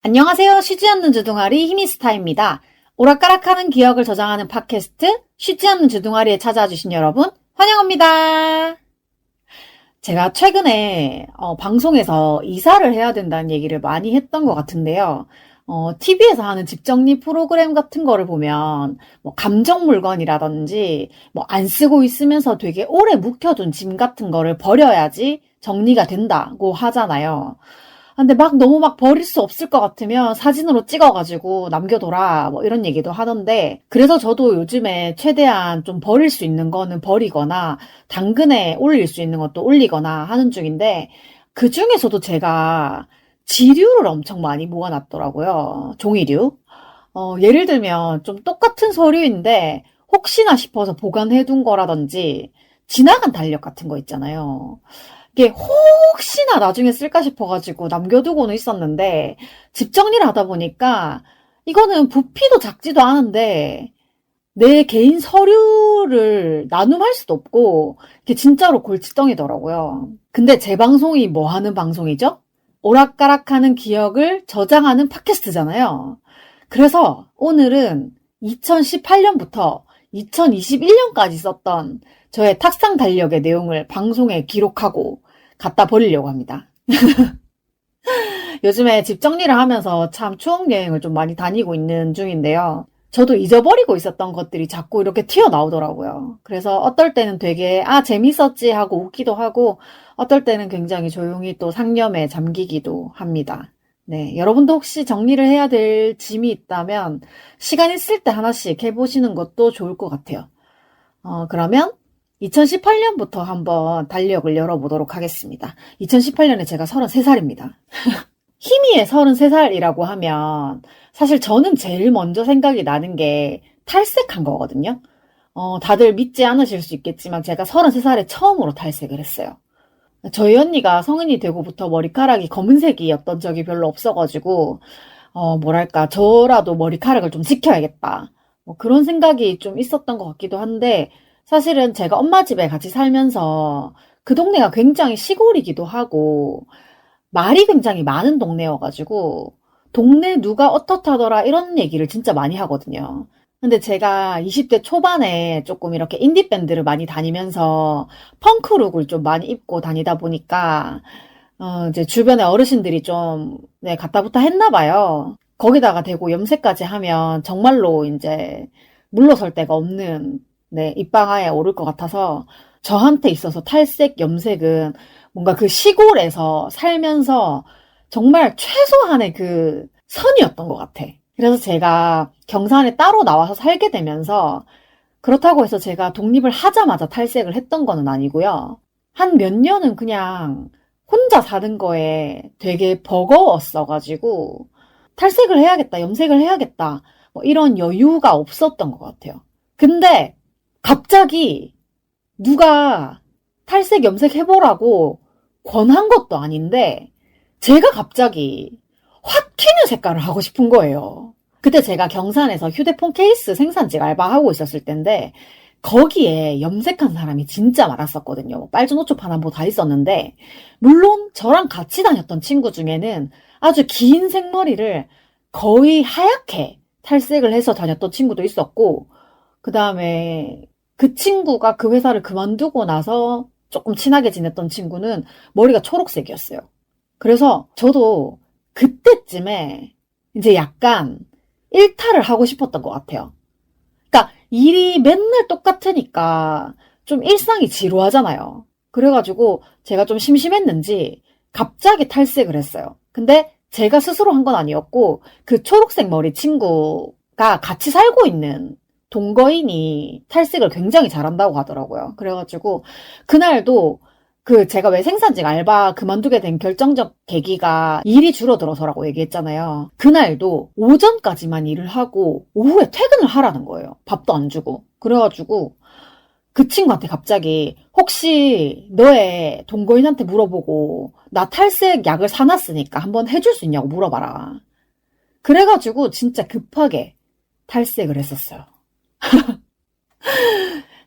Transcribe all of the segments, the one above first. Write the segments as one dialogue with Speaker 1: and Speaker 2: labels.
Speaker 1: 안녕하세요. 쉬지 않는 주둥아리 히미스타입니다. 오락가락하는 기억을 저장하는 팟캐스트 쉬지 않는 주둥아리에 찾아와 주신 여러분 환영합니다. 제가 최근에 방송에서 이사를 해야 된다는 얘기를 많이 했던 것 같은데요. TV에서 하는 집 정리 프로그램 같은 거를 보면 뭐 감정 물건이라든지 뭐 안 쓰고 있으면서 되게 오래 묵혀둔 짐 같은 거를 버려야지 정리가 된다고 하잖아요. 근데 너무 버릴 수 없을 것 같으면 사진으로 찍어가지고 남겨둬라 뭐 이런 얘기도 하던데, 그래서 저도 요즘에 최대한 좀 버릴 수 있는 거는 버리거나 당근에 올릴 수 있는 것도 올리거나 하는 중인데, 그 중에서도 제가 지류를 엄청 많이 모아놨더라고요. 종이류. 예를 들면 좀 똑같은 서류인데 혹시나 싶어서 보관해둔 거라든지 지나간 달력 같은 거 있잖아요. 이게 혹시나 나중에 쓸까 싶어가지고 남겨두고는 있었는데, 집 정리를 하다 보니까 이거는 부피도 작지도 않은데 내 개인 서류를 나눔할 수도 없고 이게 진짜로 골칫덩이더라고요. 근데 제 방송이 뭐 하는 방송이죠? 오락가락하는 기억을 저장하는 팟캐스트잖아요. 그래서 오늘은 2018년부터 2021년까지 썼던 저의 탁상 달력의 내용을 방송에 기록하고 갖다 버리려고 합니다. 요즘에 집 정리를 하면서 참 추억 여행을 좀 많이 다니고 있는 중인데요. 저도 잊어버리고 있었던 것들이 자꾸 이렇게 튀어나오더라고요. 그래서 어떨 때는 되게 재밌었지 하고 웃기도 하고, 어떨 때는 굉장히 조용히 또 상념에 잠기기도 합니다. 네, 여러분도 혹시 정리를 해야 될 짐이 있다면 시간 있을 때 하나씩 해보시는 것도 좋을 것 같아요. 그러면 2018년부터 한번 달력을 열어보도록 하겠습니다. 2018년에 제가 33살입니다. 희미의 33살이라고 하면 사실 저는 제일 먼저 생각이 나는 게 탈색한 거거든요. 다들 믿지 않으실 수 있겠지만 제가 33살에 처음으로 탈색을 했어요. 저희 언니가 성인이 되고부터 머리카락이 검은색이었던 적이 별로 없어가지고 뭐랄까, 저라도 머리카락을 좀 지켜야겠다, 뭐 그런 생각이 좀 있었던 것 같기도 한데, 사실은 제가 엄마 집에 같이 살면서 그 동네가 굉장히 시골이기도 하고 말이 굉장히 많은 동네여가지고 동네 누가 어떻다더라 이런 얘기를 진짜 많이 하거든요. 근데 제가 20대 초반에 조금 이렇게 인디 밴드를 많이 다니면서 펑크룩을 좀 많이 입고 다니다 보니까 이제 주변에 어르신들이 좀, 네, 갔다부터 했나 봐요. 거기다가 대고 염색까지 하면 정말로 이제 물러설 데가 없는, 네, 입방아에 오를 것 같아서 저한테 있어서 탈색, 염색은 뭔가 그 시골에서 살면서 정말 최소한의 그 선이었던 것 같아. 그래서 제가 경산에 따로 나와서 살게 되면서, 그렇다고 해서 제가 독립을 하자마자 탈색을 했던 거는 아니고요. 한 몇 년은 그냥 혼자 사는 거에 되게 버거웠어가지고 탈색을 해야겠다, 염색을 해야겠다, 뭐 이런 여유가 없었던 것 같아요. 근데 갑자기 누가 탈색, 염색 해보라고 권한 것도 아닌데 제가 갑자기 확 튀는 색깔을 하고 싶은 거예요. 그때 제가 경산에서 휴대폰 케이스 생산직 알바하고 있었을 때인데 거기에 염색한 사람이 진짜 많았었거든요. 뭐 빨주노초 파남보 다 있었는데, 물론 저랑 같이 다녔던 친구 중에는 아주 긴 생머리를 거의 하얗게 탈색을 해서 다녔던 친구도 있었고, 그 다음에 그 친구가 그 회사를 그만두고 나서 조금 친하게 지냈던 친구는 머리가 초록색이었어요. 그래서 저도 그때쯤에 이제 약간 일탈을 하고 싶었던 것 같아요. 그러니까 일이 맨날 똑같으니까 좀 일상이 지루하잖아요. 그래가지고 제가 좀 심심했는지 갑자기 탈색을 했어요. 근데 제가 스스로 한 건 아니었고 그 초록색 머리 친구가 같이 살고 있는 동거인이 탈색을 굉장히 잘한다고 하더라고요. 그래가지고 그날도 그 제가 왜 생산직 알바 그만두게 된 결정적 계기가 일이 줄어들어서라고 얘기했잖아요. 그날도 오전까지만 일을 하고 오후에 퇴근을 하라는 거예요. 밥도 안 주고. 그래가지고 그 친구한테 갑자기 혹시 너의 동거인한테 물어보고 나 탈색 약을 사놨으니까 한번 해줄 수 있냐고 물어봐라. 그래가지고 진짜 급하게 탈색을 했었어요.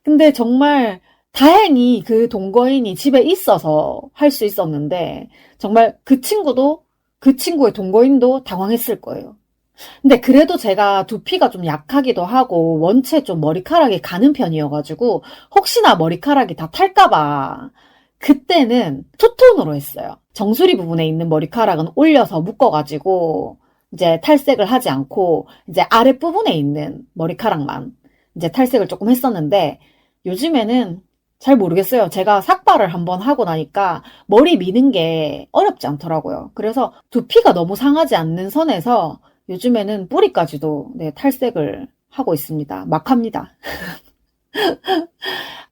Speaker 1: 근데 정말 다행히 그 동거인이 집에 있어서 할 수 있었는데, 정말 그 친구도 그 친구의 동거인도 당황했을 거예요. 근데 그래도 제가 두피가 좀 약하기도 하고 원체 좀 머리카락이 가는 편이어가지고 혹시나 머리카락이 다 탈까봐 그때는 투톤으로 했어요. 정수리 부분에 있는 머리카락은 올려서 묶어가지고 이제 탈색을 하지 않고 이제 아랫부분에 있는 머리카락만 이제 탈색을 조금 했었는데 요즘에는 잘 모르겠어요. 제가 삭발을 한번 하고 나니까 머리 미는 게 어렵지 않더라고요. 그래서 두피가 너무 상하지 않는 선에서 요즘에는 뿌리까지도 네, 탈색을 하고 있습니다. 막 합니다.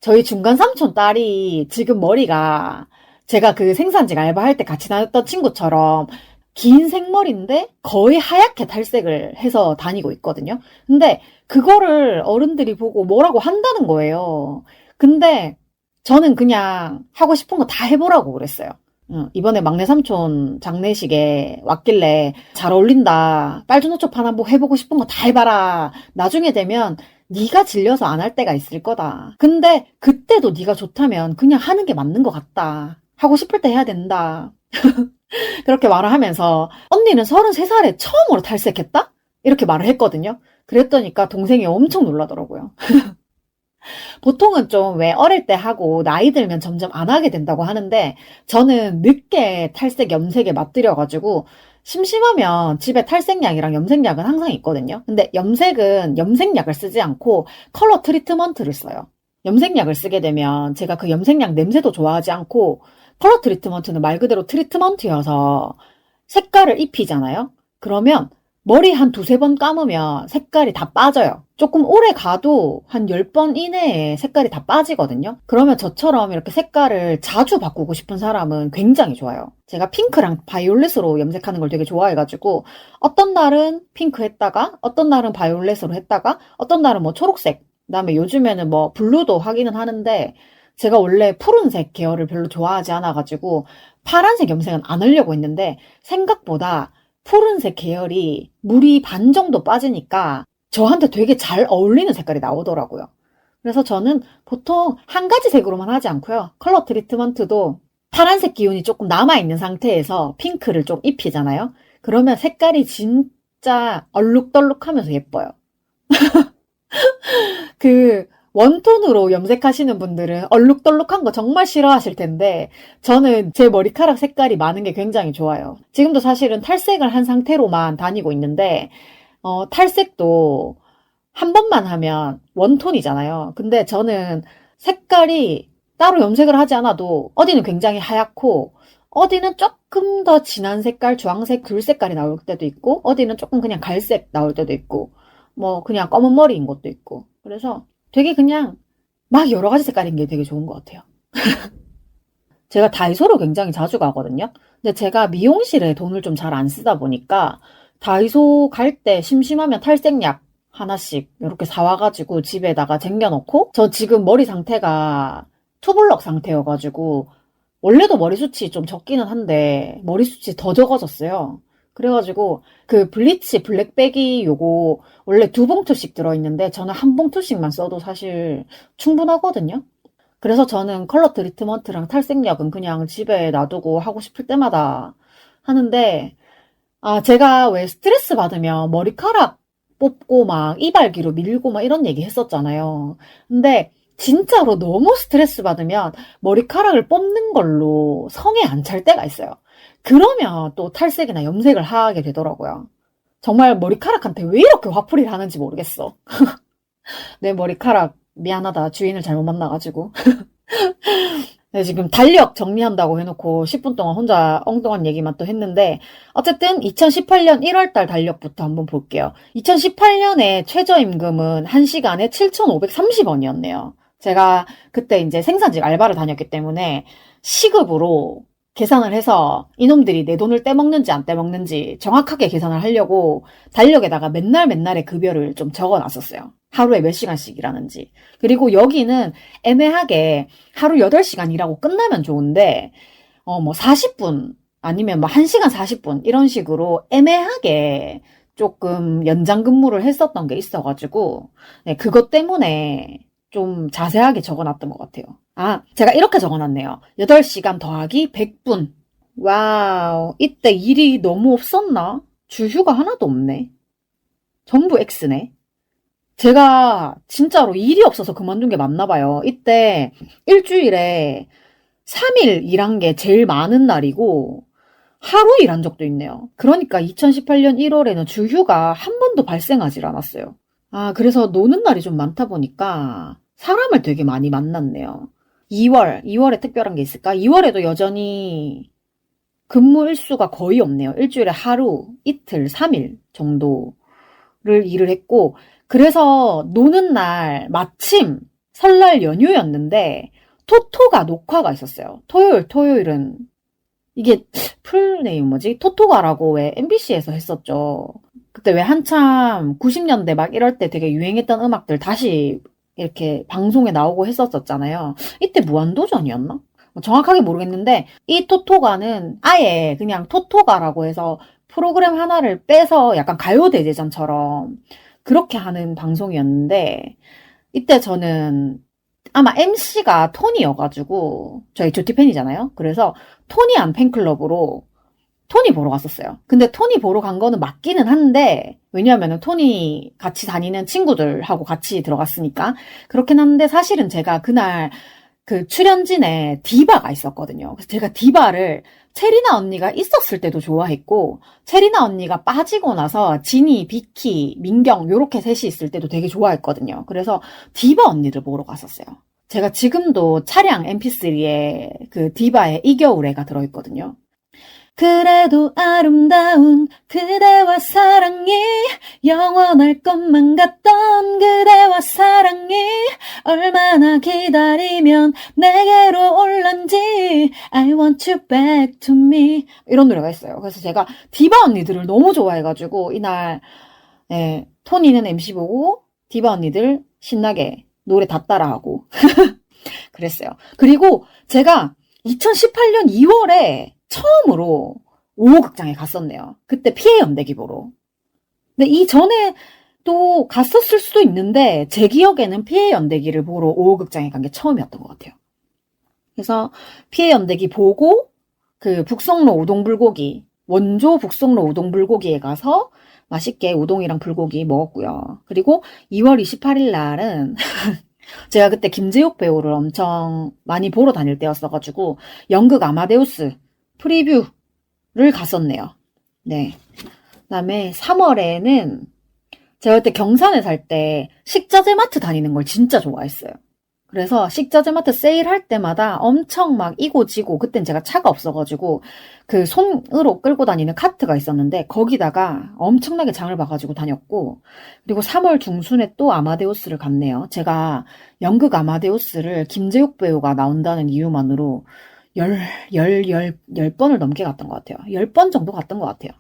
Speaker 1: 저희 중간 삼촌 딸이 지금 머리가 제가 그 생산직 알바할 때 같이 다녔던 친구처럼 긴 생머리인데 거의 하얗게 탈색을 해서 다니고 있거든요. 근데 그거를 어른들이 보고 뭐라고 한다는 거예요. 근데 저는 그냥 하고 싶은 거 다 해보라고 그랬어요. 이번에 막내 삼촌 장례식에 왔길래 잘 어울린다. 빨주노초 한번 해보고 싶은 거 다 해봐라. 나중에 되면 네가 질려서 안 할 때가 있을 거다. 근데 그때도 네가 좋다면 그냥 하는 게 맞는 것 같다. 하고 싶을 때 해야 된다. 그렇게 말을 하면서 언니는 33살에 처음으로 탈색했다? 이렇게 말을 했거든요. 그랬더니까 동생이 엄청 놀라더라고요. 보통은 좀 왜 어릴 때 하고 나이 들면 점점 안 하게 된다고 하는데 저는 늦게 탈색 염색에 맞들여가지고 심심하면 집에 탈색약이랑 염색약은 항상 있거든요. 근데 염색은 염색약을 쓰지 않고 컬러 트리트먼트를 써요. 염색약을 쓰게 되면 제가 그 염색약 냄새도 좋아하지 않고 컬러 트리트먼트는 말 그대로 트리트먼트여서 색깔을 입히잖아요. 그러면 머리 한 두세 번 감으면 색깔이 다 빠져요. 조금 오래 가도 한 10번 이내에 색깔이 다 빠지거든요. 그러면 저처럼 이렇게 색깔을 자주 바꾸고 싶은 사람은 굉장히 좋아요. 제가 핑크랑 바이올렛으로 염색하는 걸 되게 좋아해가지고 어떤 날은 핑크 했다가 어떤 날은 바이올렛으로 했다가 어떤 날은 뭐 초록색 그다음에 요즘에는 뭐 블루도 하기는 하는데 제가 원래 푸른색 계열을 별로 좋아하지 않아가지고 파란색 염색은 안 하려고 했는데 생각보다 푸른색 계열이 물이 반 정도 빠지니까 저한테 되게 잘 어울리는 색깔이 나오더라고요. 그래서 저는 보통 한 가지 색으로만 하지 않고요. 컬러 트리트먼트도 파란색 기운이 조금 남아있는 상태에서 핑크를 좀 입히잖아요. 그러면 색깔이 진짜 얼룩덜룩하면서 예뻐요. 그 원톤으로 염색하시는 분들은 얼룩덜룩한 거 정말 싫어하실 텐데 저는 제 머리카락 색깔이 많은 게 굉장히 좋아요. 지금도 사실은 탈색을 한 상태로만 다니고 있는데 탈색도 한 번만 하면 원톤이잖아요. 근데 저는 색깔이 따로 염색을 하지 않아도 어디는 굉장히 하얗고 어디는 조금 더 진한 색깔, 주황색, 귤 색깔이 나올 때도 있고 어디는 조금 그냥 갈색 나올 때도 있고 뭐 그냥 검은 머리인 것도 있고 그래서 되게 그냥 막 여러 가지 색깔인 게 되게 좋은 것 같아요. 제가 다이소를 굉장히 자주 가거든요. 근데 제가 미용실에 돈을 좀 잘 안 쓰다 보니까 다이소 갈 때 심심하면 탈색약 하나씩 이렇게 사와가지고 집에다가 쟁여놓고 저 지금 머리 상태가 투블럭 상태여가지고 원래도 머리숱이 좀 적기는 한데 머리숱이 더 적어졌어요. 그래가지고 그 블리치 블랙백이 요거 원래 2봉투씩 들어있는데 저는 한 봉투씩만 써도 사실 충분하거든요. 그래서 저는 컬러 트리트먼트랑 탈색약은 그냥 집에 놔두고 하고 싶을 때마다 하는데 제가 왜 스트레스 받으면 머리카락 뽑고 막 이발기로 밀고 막 이런 얘기 했었잖아요. 근데 진짜로 너무 스트레스 받으면 머리카락을 뽑는 걸로 성에 안 찰 때가 있어요. 그러면 또 탈색이나 염색을 하게 되더라고요. 정말 머리카락한테 왜 이렇게 화풀이를 하는지 모르겠어. 내 머리카락 미안하다. 주인을 잘못 만나가지고. 네, 지금 달력 정리한다고 해놓고 10분 동안 혼자 엉뚱한 얘기만 또 했는데 어쨌든 2018년 1월달 달력부터 한번 볼게요. 2018년에 최저임금은 1시간에 7,530원이었네요. 제가 그때 이제 생산직 알바를 다녔기 때문에 시급으로 계산을 해서 이놈들이 내 돈을 떼먹는지 안 떼먹는지 정확하게 계산을 하려고 달력에다가 맨날의 급여를 좀 적어놨었어요. 하루에 몇 시간씩 일하는지. 그리고 여기는 애매하게 하루 8시간 일하고 끝나면 좋은데, 뭐 40분 아니면 뭐 1시간 40분 이런 식으로 애매하게 조금 연장 근무를 했었던 게 있어가지고, 네, 그것 때문에 좀 자세하게 적어놨던 것 같아요. 제가 이렇게 적어놨네요. 8시간 더하기 100분. 와우, 이때 일이 너무 없었나? 주휴가 하나도 없네. 전부 X네. 제가 진짜로 일이 없어서 그만둔 게 맞나 봐요. 이때 일주일에 3일 일한 게 제일 많은 날이고, 하루 일한 적도 있네요. 그러니까 2018년 1월에는 주휴가 한 번도 발생하지 않았어요. 아, 그래서 노는 날이 좀 많다 보니까 사람을 되게 많이 만났네요. 2월에 특별한 게 있을까? 2월에도 여전히 근무 일수가 거의 없네요. 일주일에 하루, 이틀, 3일 정도를 일을 했고, 그래서 노는 날 마침 설날 연휴였는데 토토가 녹화가 있었어요. 토요일은 이게 풀네임 뭐지? 토토가라고 왜 MBC에서 했었죠. 그때 왜 한참 90년대 막 이럴 때 되게 유행했던 음악들 다시 이렇게 방송에 나오고 했었었잖아요. 이때 무한도전이었나? 정확하게 모르겠는데 이 토토가는 아예 그냥 토토가라고 해서 프로그램 하나를 빼서 약간 가요대제전처럼 그렇게 하는 방송이었는데 이때 저는 아마 MC가 토니여가지고 저희 조티 팬이잖아요. 그래서 토니안 팬클럽으로 토니 보러 갔었어요. 근데 토니 보러 간 거는 맞기는 한데 왜냐하면 토니 같이 다니는 친구들하고 같이 들어갔으니까 그렇긴 한데 사실은 제가 그날 그 출연진에 디바가 있었거든요. 그래서 제가 디바를 체리나 언니가 있었을 때도 좋아했고 체리나 언니가 빠지고 나서 지니, 비키, 민경 요렇게 셋이 있을 때도 되게 좋아했거든요. 그래서 디바 언니들 보러 갔었어요. 제가 지금도 차량 MP3에 그 디바의 이 겨울에가 들어있거든요. 그래도 아름다운 그대와 사랑이 영원할 것만 같던 그대와 사랑이 얼마나 기다리면 내게로 올란지 I want you back to me 이런 노래가 있어요. 그래서 제가 디바 언니들을 너무 좋아해가지고 이날 토니는 MC 보고 디바 언니들 신나게 노래 다 따라하고 그랬어요. 그리고 제가 2018년 2월에 처음으로 5호 극장에 갔었네요. 그때 피해 연대기 보러. 근데 이전에 또 갔었을 수도 있는데 제 기억에는 피해 연대기를 보러 5호 극장에 간 게 처음이었던 것 같아요. 그래서 피해 연대기 보고 그 북성로 우동불고기 원조 북성로 우동불고기에 가서 맛있게 우동이랑 불고기 먹었고요. 그리고 2월 28일 날은 제가 그때 김재욱 배우를 엄청 많이 보러 다닐 때였어가지고 연극 아마데우스 프리뷰를 갔었네요. 네. 그다음에 3월에는 제가 그때 경산에 살 때 식자재 마트 다니는 걸 진짜 좋아했어요. 그래서 식자재 마트 세일할 때마다 엄청 막 이고지고 그땐 제가 차가 없어가지고 그 손으로 끌고 다니는 카트가 있었는데 거기다가 엄청나게 장을 봐가지고 다녔고 그리고 3월 중순에 또 아마데우스를 갔네요. 제가 연극 아마데우스를 김재욱 배우가 나온다는 이유만으로 10번을 넘게 갔던 것 같아요. 10번 정도 갔던 것 같아요.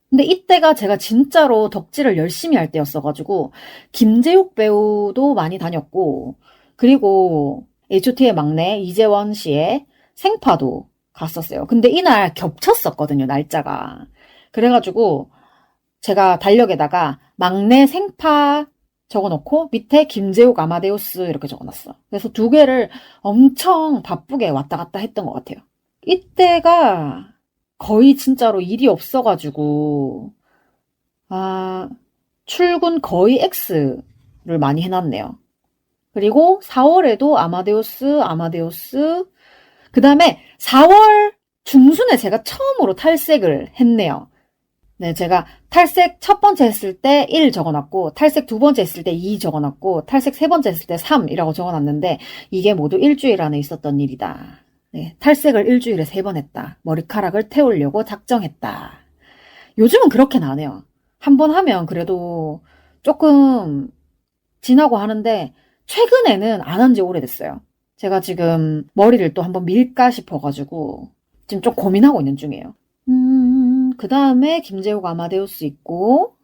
Speaker 1: 근데 이때가 제가 진짜로 덕질을 열심히 할 때였어가지고 김재욱 배우도 많이 다녔고 그리고 H.O.T의 막내 이재원 씨의 생파도 갔었어요. 근데 이날 겹쳤었거든요, 날짜가. 그래가지고 제가 달력에다가 막내 생파 적어놓고 밑에 김재욱 아마데우스 이렇게 적어놨어. 그래서 두 개를 엄청 바쁘게 왔다 갔다 했던 것 같아요. 이때가 거의 진짜로 일이 없어가지고 출근 거의 X를 많이 해놨네요. 그리고 4월에도 아마데우스 그 다음에 4월 중순에 제가 처음으로 탈색을 했네요. 네, 제가 탈색 첫 번째 했을 때 1 적어놨고 탈색 두 번째 했을 때 2 적어놨고 탈색 세 번째 했을 때 3이라고 적어놨는데 이게 모두 일주일 안에 있었던 일이다. 네, 탈색을 일주일에 3번 했다. 머리카락을 태우려고 작정했다. 요즘은 그렇게는 안 해요. 한 번 하면 그래도 조금 지나고 하는데 최근에는 안 한 지 오래됐어요. 제가 지금 머리를 또 한번 밀까 싶어가지고 지금 좀 고민하고 있는 중이에요. 그 다음에 김재욱 아마데우스 있고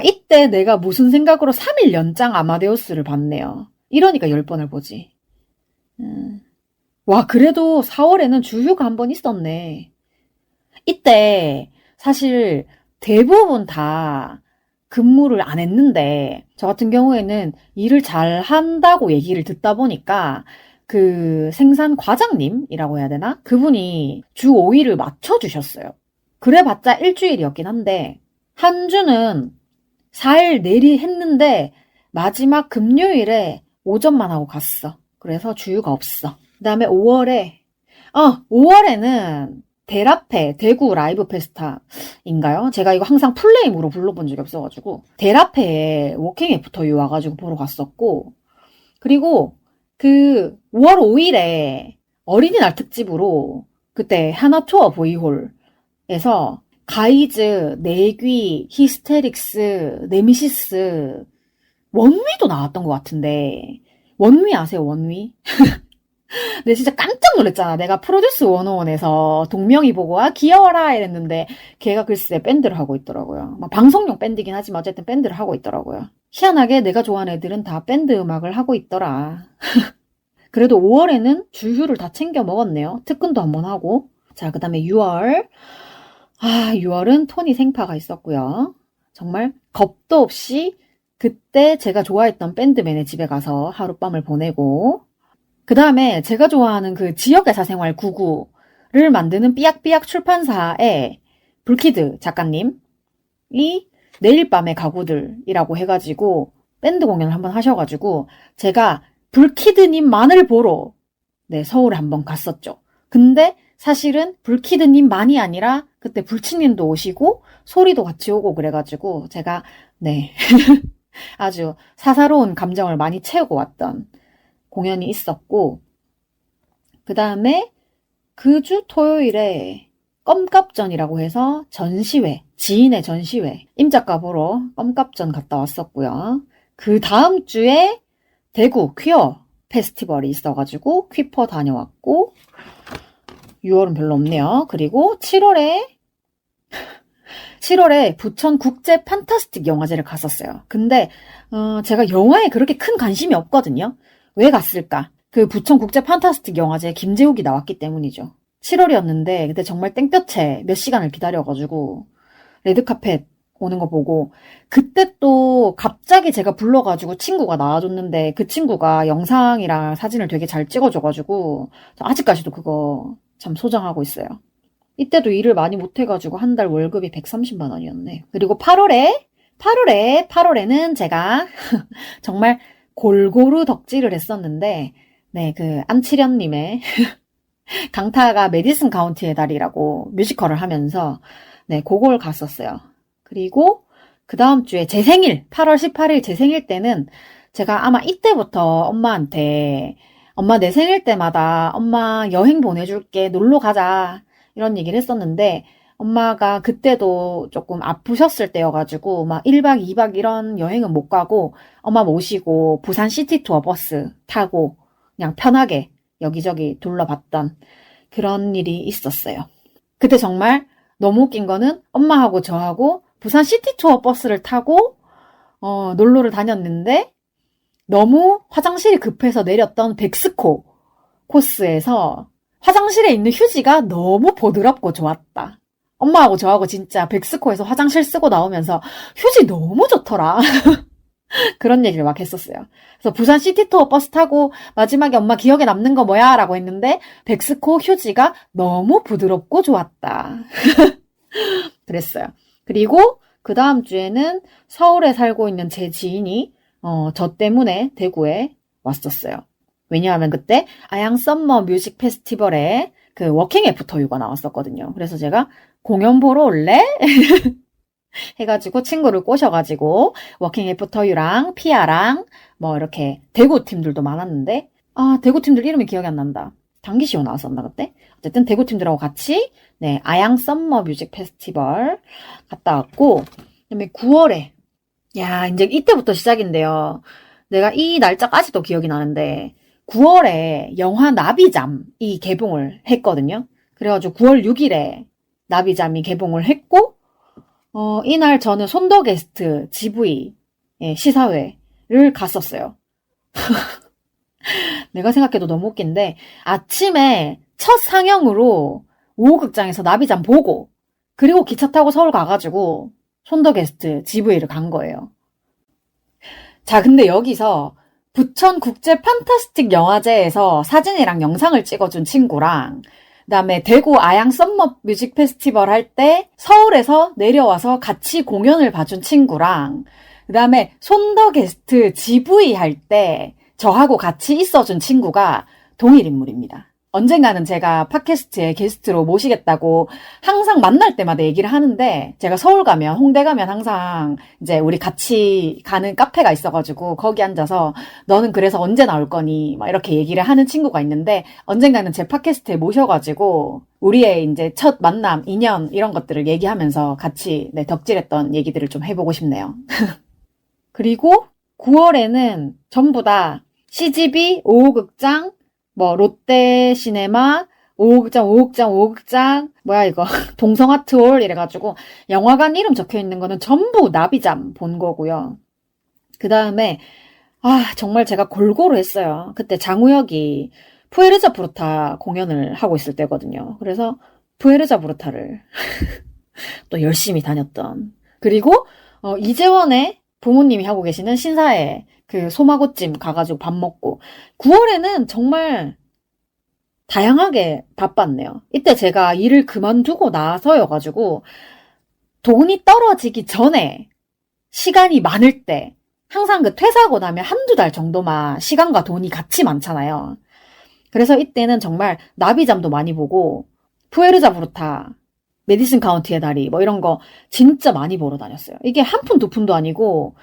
Speaker 1: 이때 내가 무슨 생각으로 3일 연장 아마데우스를 봤네요. 이러니까 10번을 보지. 그래도 4월에는 주휴가 한 번 있었네. 이때 사실 대부분 다 근무를 안 했는데 저 같은 경우에는 일을 잘 한다고 얘기를 듣다 보니까 그 생산 과장님이라고 해야 되나? 그분이 주 5일을 맞춰주셨어요. 그래봤자 일주일이었긴 한데, 한 주는 4일 내리 했는데, 마지막 금요일에 오전만 하고 갔어. 그래서 주유가 없어. 그 다음에 5월에는 데라페 대구 라이브 페스타인가요? 제가 이거 항상 풀네임으로 불러본 적이 없어가지고 데라페에 워킹 애프터 유 와가지고 보러 갔었고, 그리고 그 5월 5일에 어린이날 특집으로 그때 하나투어 보이홀에서 가이즈, 내귀, 히스테릭스, 네미시스, 원위도 나왔던 것 같은데, 원위 아세요, 원위? 근데 진짜 깜짝 놀랐잖아. 내가 프로듀스 101에서 동명이 보고, 아, 귀여워라! 이랬는데, 걔가 글쎄 밴드를 하고 있더라고요. 막 방송용 밴드긴 하지만 어쨌든 밴드를 하고 있더라고요. 희한하게 내가 좋아하는 애들은 다 밴드 음악을 하고 있더라. 그래도 5월에는 주휴를 다 챙겨 먹었네요. 특근도 한번 하고. 자, 그 다음에 6월. 6월은 토니 생파가 있었고요. 정말 겁도 없이 그때 제가 좋아했던 밴드맨의 집에 가서 하룻밤을 보내고, 그 다음에 제가 좋아하는 그 지역의 사생활 99를 만드는 삐약삐약 출판사의 불키드 작가님이 내일 밤의 가구들이라고 해가지고 밴드 공연을 한번 하셔가지고 제가 불키드님만을 보러 서울에 한번 갔었죠. 근데 사실은 불키드님만이 아니라 그때 불치님도 오시고 소리도 같이 오고 그래가지고 제가 아주 사사로운 감정을 많이 채우고 왔던 공연이 있었고, 그 다음에 그 주 토요일에 껌값전이라고 해서 전시회, 지인의 전시회, 임작가 보러 껌값전 갔다 왔었고요. 그 다음 주에 대구 퀴어 페스티벌이 있어가지고 퀴퍼 다녀왔고, 6월은 별로 없네요. 그리고 7월에 부천 국제 판타스틱 영화제를 갔었어요. 근데 제가 영화에 그렇게 큰 관심이 없거든요. 왜 갔을까? 그 부천 국제 판타스틱 영화제에 김재욱이 나왔기 때문이죠. 7월이었는데 그때 정말 땡볕에 몇 시간을 기다려가지고 레드카펫 오는 거 보고, 그때 또 갑자기 제가 불러가지고 친구가 나와줬는데 그 친구가 영상이랑 사진을 되게 잘 찍어줘가지고 아직까지도 그거 참 소장하고 있어요. 이때도 일을 많이 못해가지고 한 달 월급이 130만 원이었네. 그리고 8월에는 제가 정말 골고루 덕질을 했었는데, 그 안치련님의 강타가 메디슨 카운티의 달이라고 뮤지컬을 하면서 그걸 갔었어요. 그리고 그 다음 주에 제 생일, 8월 18일 제 생일 때는 제가 아마 이때부터 엄마한테, 엄마 내 생일 때마다 엄마 여행 보내줄게, 놀러 가자, 이런 얘기를 했었는데, 엄마가 그때도 조금 아프셨을 때여가지고 막 1박 2박 이런 여행은 못 가고 엄마 모시고 부산 시티 투어 버스 타고 그냥 편하게 여기저기 둘러봤던 그런 일이 있었어요. 그때 정말 너무 웃긴 거는 엄마하고 저하고 부산 시티 투어 버스를 타고 놀러를 다녔는데 너무 화장실이 급해서 내렸던 백스코 코스에서 화장실에 있는 휴지가 너무 보드랍고 좋았다. 엄마하고 저하고 진짜 백스코에서 화장실 쓰고 나오면서 휴지 너무 좋더라. 그런 얘기를 막 했었어요. 그래서 부산 시티투어 버스 타고 마지막에 엄마 기억에 남는 거 뭐야? 라고 했는데 백스코 휴지가 너무 부드럽고 좋았다. 그랬어요. 그리고 그 다음 주에는 서울에 살고 있는 제 지인이 저 때문에 대구에 왔었어요. 왜냐하면 그때 아양 썸머 뮤직 페스티벌에 그 워킹 애프터 유가 나왔었거든요. 그래서 제가 공연 보러 올래? 해가지고 친구를 꼬셔가지고 워킹 애프터 유랑 피아랑 뭐 이렇게 대구 팀들도 많았는데, 대구 팀들 이름이 기억이 안 난다. 당기시오 나왔었나 그때? 어쨌든 대구 팀들하고 같이 아양 썸머 뮤직 페스티벌 갔다 왔고, 그다음에 9월에 이제 이때부터 시작인데요. 내가 이 날짜까지도 기억이 나는데 9월에 영화 나비잠이 개봉을 했거든요. 그래가지고 9월 6일에 나비잠이 개봉을 했고, 이날 저는 손더게스트 GV 시사회를 갔었어요. 내가 생각해도 너무 웃긴데 아침에 첫 상영으로 오후극장에서 나비잠 보고 그리고 기차 타고 서울 가가지고 손더게스트 GV를 간 거예요. 자, 근데 여기서 부천 국제 판타스틱 영화제에서 사진이랑 영상을 찍어준 친구랑, 그다음에 대구 아양 썸머 뮤직 페스티벌 할 때 서울에서 내려와서 같이 공연을 봐준 친구랑, 그다음에 손더 게스트 GV 할 때 저하고 같이 있어준 친구가 동일 인물입니다. 언젠가는 제가 팟캐스트에 게스트로 모시겠다고 항상 만날 때마다 얘기를 하는데, 제가 서울 가면, 홍대 가면 항상 이제 우리 같이 가는 카페가 있어가지고 거기 앉아서 너는 그래서 언제 나올 거니? 막 이렇게 얘기를 하는 친구가 있는데, 언젠가는 제 팟캐스트에 모셔가지고 우리의 이제 첫 만남, 인연 이런 것들을 얘기하면서 같이 덕질했던 얘기들을 좀 해보고 싶네요. 그리고 9월에는 전부 다 CGV, 5호극장, 롯데 시네마, 5호극장, 뭐야 이거, 동성아트홀 이래가지고 영화관 이름 적혀있는 거는 전부 나비잠 본 거고요. 그 다음에 정말 제가 골고루 했어요. 그때 장우혁이 푸에르자 브루타 공연을 하고 있을 때거든요. 그래서 푸에르자 브루타를 또 열심히 다녔던. 그리고 이재원의 부모님이 하고 계시는 신사에 그 소마고찜 가가지고 밥 먹고. 9월에는 정말 다양하게 바빴네요. 이때 제가 일을 그만두고 나서여가지고 돈이 떨어지기 전에 시간이 많을 때, 항상 그 퇴사하고 나면 한두 달 정도만 시간과 돈이 같이 많잖아요. 그래서 이때는 정말 나비잠도 많이 보고 푸에르자 브루타, 메디슨 카운티의 다리 이런 거 진짜 많이 보러 다녔어요. 이게 한 푼 두 푼도 아니고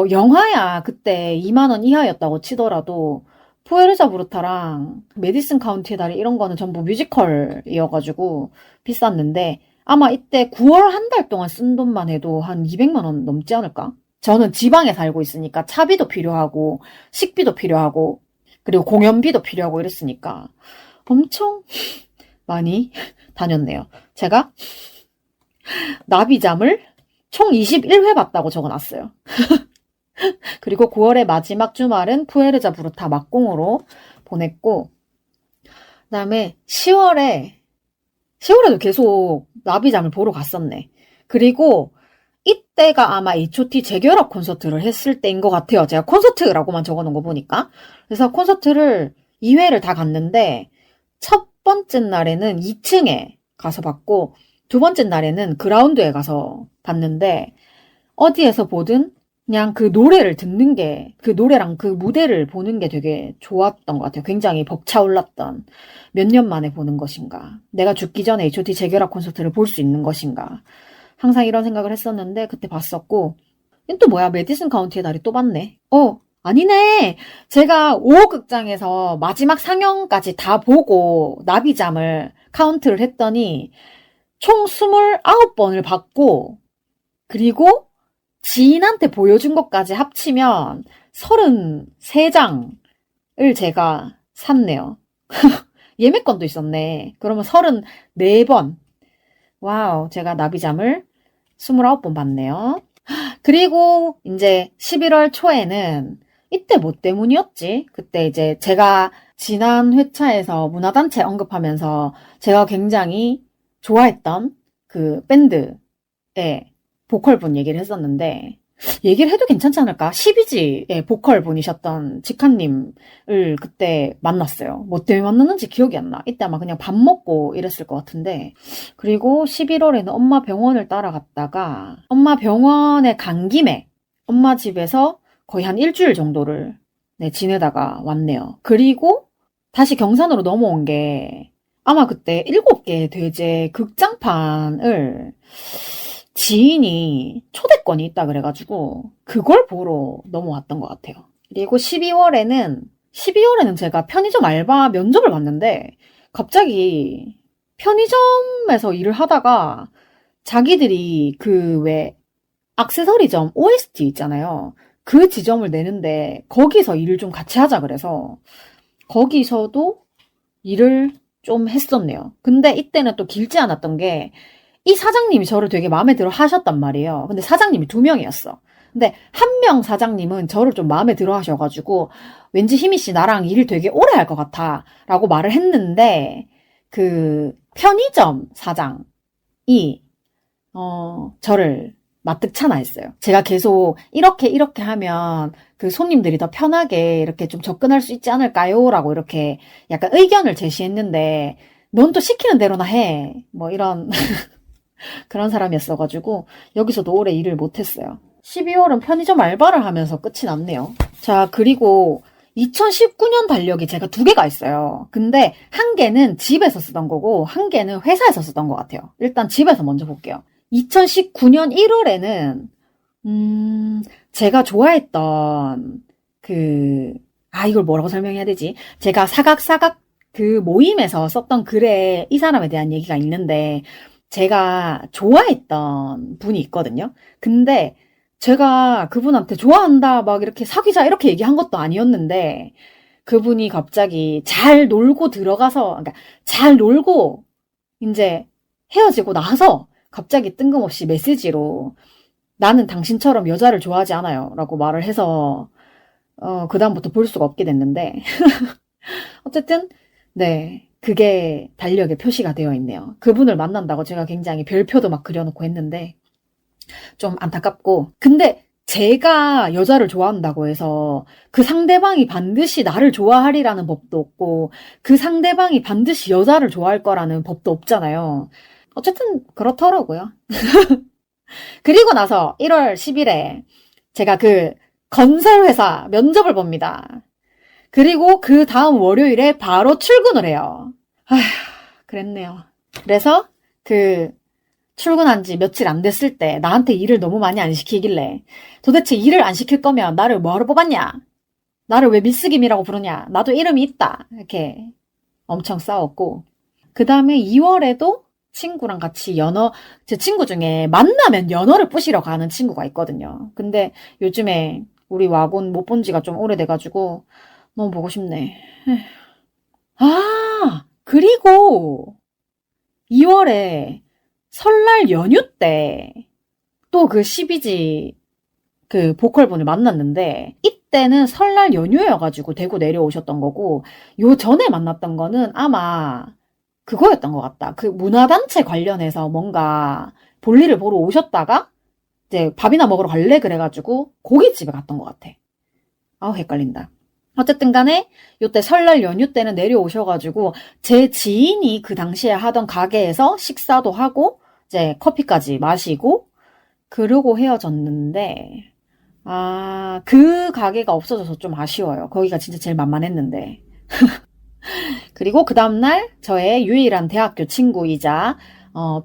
Speaker 1: 영화야 그때 2만 원 이하였다고 치더라도 푸에르자 브루타랑 메디슨 카운티의 다리 이런 거는 전부 뮤지컬이어가지고 비쌌는데, 아마 이때 9월 한 달 동안 쓴 돈만 해도 한 200만 원 넘지 않을까? 저는 지방에 살고 있으니까 차비도 필요하고 식비도 필요하고 그리고 공연비도 필요하고 이랬으니까 엄청 많이 다녔네요. 제가 나비잠을 총 21회 봤다고 적어놨어요. 그리고 9월의 마지막 주말은 푸에르자 브루타 막공으로 보냈고, 그 다음에 10월에도 계속 나비잠을 보러 갔었네. 그리고 이때가 아마 H.O.T 재결합 콘서트를 했을 때인 것 같아요. 제가 콘서트라고만 적어놓은 거 보니까. 그래서 콘서트를 2회를 다 갔는데, 첫 번째 날에는 2층에 가서 봤고, 두 번째 날에는 그라운드에 가서 봤는데, 어디에서 보든 그냥 그 노래를 듣는 게, 그 노래랑 그 무대를 보는 게 되게 좋았던 것 같아요. 굉장히 벅차올랐던, 몇 년 만에 보는 것인가, 내가 죽기 전에 H.O.T 재결합 콘서트를 볼 수 있는 것인가, 항상 이런 생각을 했었는데 그때 봤었고. 또 뭐야, 메디슨 카운티의 다리 또 봤네. 아니네. 제가 5호극장에서 마지막 상영까지 다 보고 나비잠을 카운트를 했더니 총 29번을 봤고, 그리고 지인한테 보여준 것까지 합치면 33장을 제가 샀네요. 예매권도 있었네. 그러면 34번. 와우, 제가 나비잠을 29번 봤네요. 그리고 이제 11월 초에는 이때 뭐 때문이었지? 그때 이제 제가 지난 회차에서 문화단체 언급하면서 제가 굉장히 좋아했던 그 밴드의 보컬분 얘기를 했었는데, 얘기를 해도 괜찮지 않을까? 12지의 보컬분이셨던 직한님을 그때 만났어요. 뭐 때문에 만났는지 기억이 안 나. 이때 아마 그냥 밥 먹고 이랬을 것 같은데. 그리고 11월에는 엄마 병원을 따라갔다가, 엄마 병원에 간 김에 엄마 집에서 거의 한 일주일 정도를 지내다가 왔네요. 그리고 다시 경산으로 넘어온 게, 아마 그때 7개 대제 극장판을 지인이 초대권이 있다 그래가지고 그걸 보러 넘어왔던 것 같아요. 그리고 12월에는 제가 편의점 알바 면접을 봤는데, 갑자기 편의점에서 일을 하다가 자기들이 그 왜 액세서리점 OST 있잖아요. 그 지점을 내는데 거기서 일을 좀 같이 하자 그래서 거기서도 일을 좀 했었네요. 근데 이때는 또 길지 않았던 게, 이 사장님이 저를 되게 마음에 들어 하셨단 말이에요. 근데 사장님이 2명이었어. 근데 한 명 사장님은 저를 좀 마음에 들어 하셔가지고, 왠지 희미 씨 나랑 일 되게 오래 할 것 같아 라고 말을 했는데, 그 편의점 사장이 저를 마뜩찮아했어요. 제가 계속 이렇게 하면 그 손님들이 더 편하게 이렇게 좀 접근할 수 있지 않을까요? 라고 이렇게 약간 의견을 제시했는데 넌 또 시키는 대로나 해. 뭐 이런 그런 사람이었어가지고 여기서도 오래 일을 못했어요. 12월은 편의점 알바를 하면서 끝이 났네요. 자, 그리고 2019년 달력이 제가 2개가 있어요. 근데 한 개는 집에서 쓰던 거고 한 개는 회사에서 쓰던 것 같아요. 일단 집에서 먼저 볼게요. 2019년 1월에는 제가 좋아했던 이걸 뭐라고 설명해야 되지? 제가 사각사각 그 모임에서 썼던 글에 이 사람에 대한 얘기가 있는데 제가 좋아했던 분이 있거든요. 근데 제가 그분한테 좋아한다, 막 이렇게 사귀자, 이렇게 얘기한 것도 아니었는데, 그분이 갑자기 잘 놀고 들어가서, 그러니까 잘 놀고, 이제 헤어지고 나서 갑자기 뜬금없이 메시지로, 나는 당신처럼 여자를 좋아하지 않아요. 라고 말을 해서, 그다음부터 볼 수가 없게 됐는데, 어쨌든, 네. 그게 달력에 표시가 되어 있네요. 그분을 만난다고 제가 굉장히 별표도 막 그려놓고 했는데, 좀 안타깝고. 근데 제가 여자를 좋아한다고 해서 그 상대방이 반드시 나를 좋아하리라는 법도 없고 그 상대방이 반드시 여자를 좋아할 거라는 법도 없잖아요. 어쨌든 그렇더라고요. 그리고 나서 1월 10일에 제가 그 건설회사 면접을 봅니다. 그리고 그 다음 월요일에 바로 출근을 해요. 아휴, 그랬네요. 그래서 출근한 지 며칠 안 됐을 때 나한테 일을 너무 많이 안 시키길래 도대체 일을 안 시킬 거면 나를 뭐하러 뽑았냐? 나를 왜 미스김이라고 부르냐? 나도 이름이 있다. 이렇게 엄청 싸웠고 그 다음에 2월에도 친구랑 같이 제 친구 중에 만나면 연어를 부시러 가는 친구가 있거든요. 근데 요즘에 우리 와군 못 본 지가 좀 오래돼가지고 너무 보고 싶네. 그리고 2월에 설날 연휴 때 또 그 12지 그 보컬분을 만났는데 이때는 설날 연휴여가지고 대구 내려오셨던 거고 요 전에 만났던 거는 아마 그거였던 것 같다. 그 문화단체 관련해서 뭔가 볼일을 보러 오셨다가 이제 밥이나 먹으러 갈래 그래가지고 고깃집에 갔던 것 같아. 아우 헷갈린다. 어쨌든 간에 요때 설날 연휴 때는 내려오셔가지고 제 지인이 그 당시에 하던 가게에서 식사도 하고 이제 커피까지 마시고 그러고 헤어졌는데 그 가게가 없어져서 좀 아쉬워요. 거기가 진짜 제일 만만했는데. 그리고 그 다음날 저의 유일한 대학교 친구이자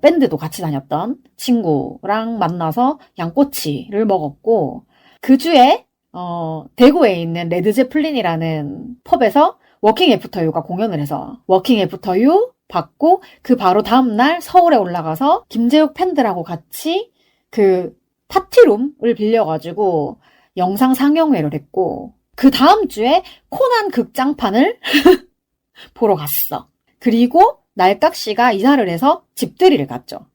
Speaker 1: 밴드도 같이 다녔던 친구랑 만나서 양꼬치를 먹었고 그 주에 대구에 있는 레드제플린이라는 펍에서 워킹 애프터 유가 공연을 해서 워킹 애프터 유 받고 그 바로 다음날 서울에 올라가서 김재욱 팬들하고 같이 그 파티룸을 빌려가지고 영상 상영회를 했고 그 다음 주에 코난 극장판을 보러 갔어. 그리고 날깍씨가 이사를 해서 집들이를 갔죠.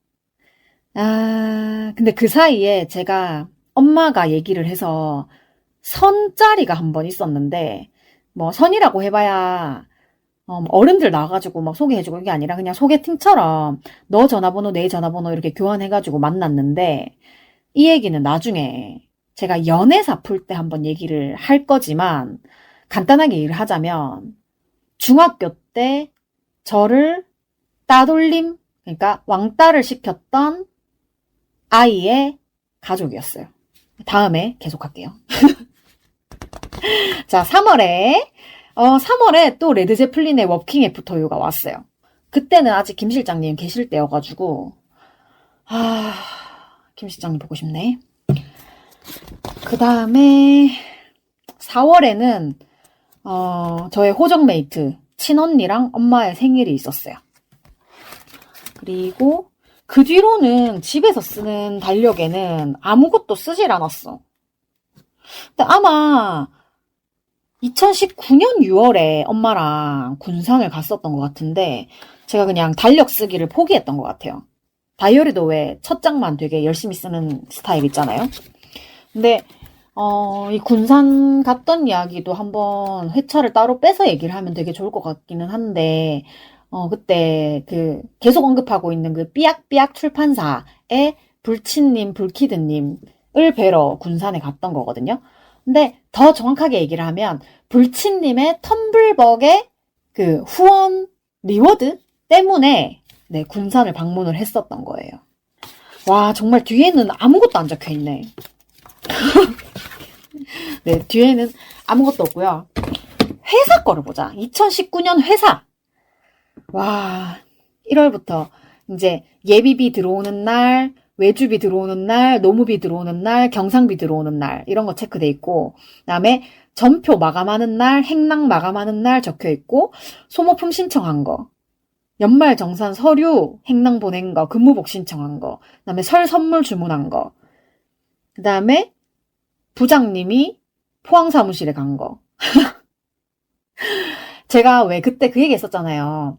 Speaker 1: 근데 그 사이에 제가 엄마가 얘기를 해서 선자리가 한 번 있었는데 뭐 선이라고 해봐야 어른들 나와가지고 막 소개해주고 이게 아니라 그냥 소개팅처럼 너 전화번호 내 전화번호 이렇게 교환해가지고 만났는데 이 얘기는 나중에 제가 연애사 풀 때 한번 얘기를 할 거지만 간단하게 얘기를 하자면 중학교 때 저를 따돌림 그러니까 왕따를 시켰던 아이의 가족이었어요. 다음에 계속할게요. 자, 3월에 또 레드제플린의 워킹 애프터 유가 왔어요. 그때는 아직 김 실장님 계실 때여가지고 김 실장님 보고 싶네. 그 다음에 4월에는 저의 호정메이트 친언니랑 엄마의 생일이 있었어요. 그리고 그 뒤로는 집에서 쓰는 달력에는 아무것도 쓰질 않았어. 근데 아마 2019년 6월에 엄마랑 군산을 갔었던 것 같은데 제가 그냥 달력 쓰기를 포기했던 것 같아요. 다이어리도 왜 첫 장만 되게 열심히 쓰는 스타일 있잖아요. 근데 이 군산 갔던 이야기도 한번 회차를 따로 빼서 얘기를 하면 되게 좋을 것 같기는 한데 그때 계속 언급하고 있는 그 삐약삐약 출판사의 불치님, 불키드님을 뵈러 군산에 갔던 거거든요. 근데 더 정확하게 얘기를 하면 불치님의 텀블벅의 그 후원 리워드 때문에 네, 군산을 방문을 했었던 거예요. 와, 정말 뒤에는 아무것도 안 적혀 있네. 네, 뒤에는 아무것도 없고요. 회사 거를 보자. 2019년 회사. 와, 1월부터 이제 예비비 들어오는 날, 외주비 들어오는 날, 노무비 들어오는 날, 경상비 들어오는 날 이런 거 체크돼 있고, 그다음에 전표 마감하는 날, 행랑 마감하는 날 적혀 있고, 소모품 신청한 거, 연말 정산 서류 행랑 보낸 거, 근무복 신청한 거, 그다음에 설 선물 주문한 거, 그다음에 부장님이 포항 사무실에 간 거. 제가 왜 그때 그 얘기 했었잖아요.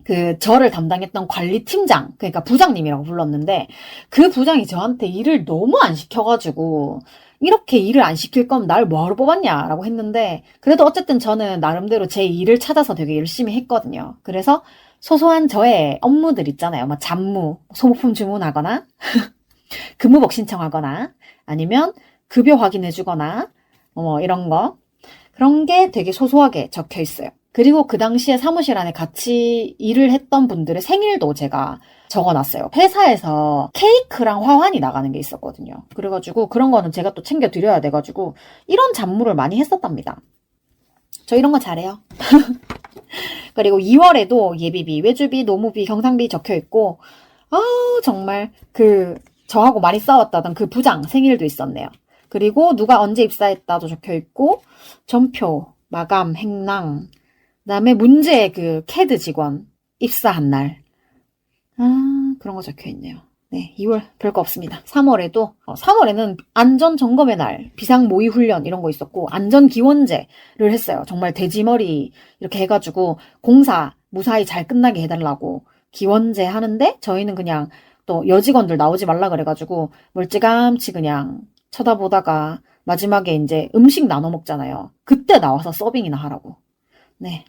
Speaker 1: 그 저를 담당했던 관리팀장, 그러니까 부장님이라고 불렀는데 그 부장이 저한테 일을 너무 안 시켜가지고 이렇게 일을 안 시킬 거면 날 뭐하러 뽑았냐라고 했는데 그래도 어쨌든 저는 나름대로 제 일을 찾아서 되게 열심히 했거든요. 그래서 소소한 저의 업무들 있잖아요. 막 잡무, 소모품 주문하거나 근무복 신청하거나 아니면 급여 확인해주거나 이런 거 그런 게 되게 소소하게 적혀 있어요. 그리고 그 당시에 사무실 안에 같이 일을 했던 분들의 생일도 제가 적어놨어요. 회사에서 케이크랑 화환이 나가는 게 있었거든요. 그래가지고 그런 거는 제가 또 챙겨드려야 돼가지고 이런 잡무를 많이 했었답니다. 저 이런 거 잘해요. 그리고 2월에도 예비비, 외주비, 노무비, 경상비 적혀있고 정말 저하고 많이 싸웠다던 그 부장 생일도 있었네요. 그리고 누가 언제 입사했다도 적혀있고 전표, 마감, 행랑 그다음에 문제 캐드 직원 입사한 날. 그런 거 적혀 있네요. 네, 2월 별거 없습니다. 3월에는 안전 점검의 날, 비상 모의 훈련 이런 거 있었고 안전 기원제를 했어요. 정말 돼지머리 이렇게 해가지고 공사 무사히 잘 끝나게 해달라고 기원제 하는데 저희는 그냥 또 여직원들 나오지 말라 그래가지고 멀찌감치 그냥 쳐다보다가 마지막에 이제 음식 나눠 먹잖아요. 그때 나와서 서빙이나 하라고. 네.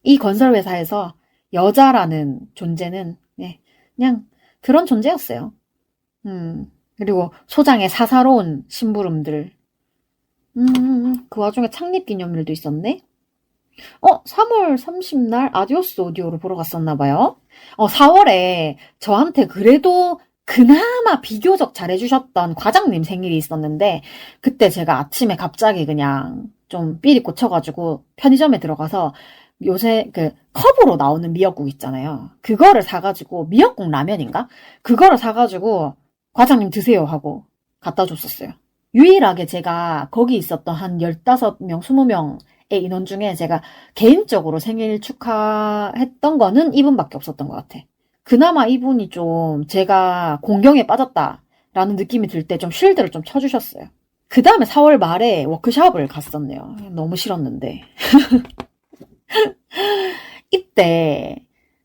Speaker 1: 이 건설회사에서 여자라는 존재는, 네, 그냥 그런 존재였어요. 그리고 소장의 사사로운 심부름들. 그 와중에 창립기념일도 있었네? 3월 30날 아디오스 오디오를 보러 갔었나봐요. 4월에 저한테 그래도 그나마 비교적 잘해주셨던 과장님 생일이 있었는데 그때 제가 아침에 갑자기 그냥 좀 삘이 꽂혀가지고 편의점에 들어가서 요새 컵으로 나오는 미역국 있잖아요. 그거를 사가지고 미역국 라면인가? 그거를 사가지고 과장님 드세요 하고 갖다 줬었어요. 유일하게 제가 거기 있었던 한 15명, 20명의 인원 중에 제가 개인적으로 생일 축하했던 거는 이분밖에 없었던 것 같아. 그나마 이분이 좀 제가 공경에 빠졌다라는 느낌이 들 때 좀 쉴드를 좀 쳐주셨어요. 그 다음에 4월 말에 워크숍을 갔었네요. 너무 싫었는데. 이때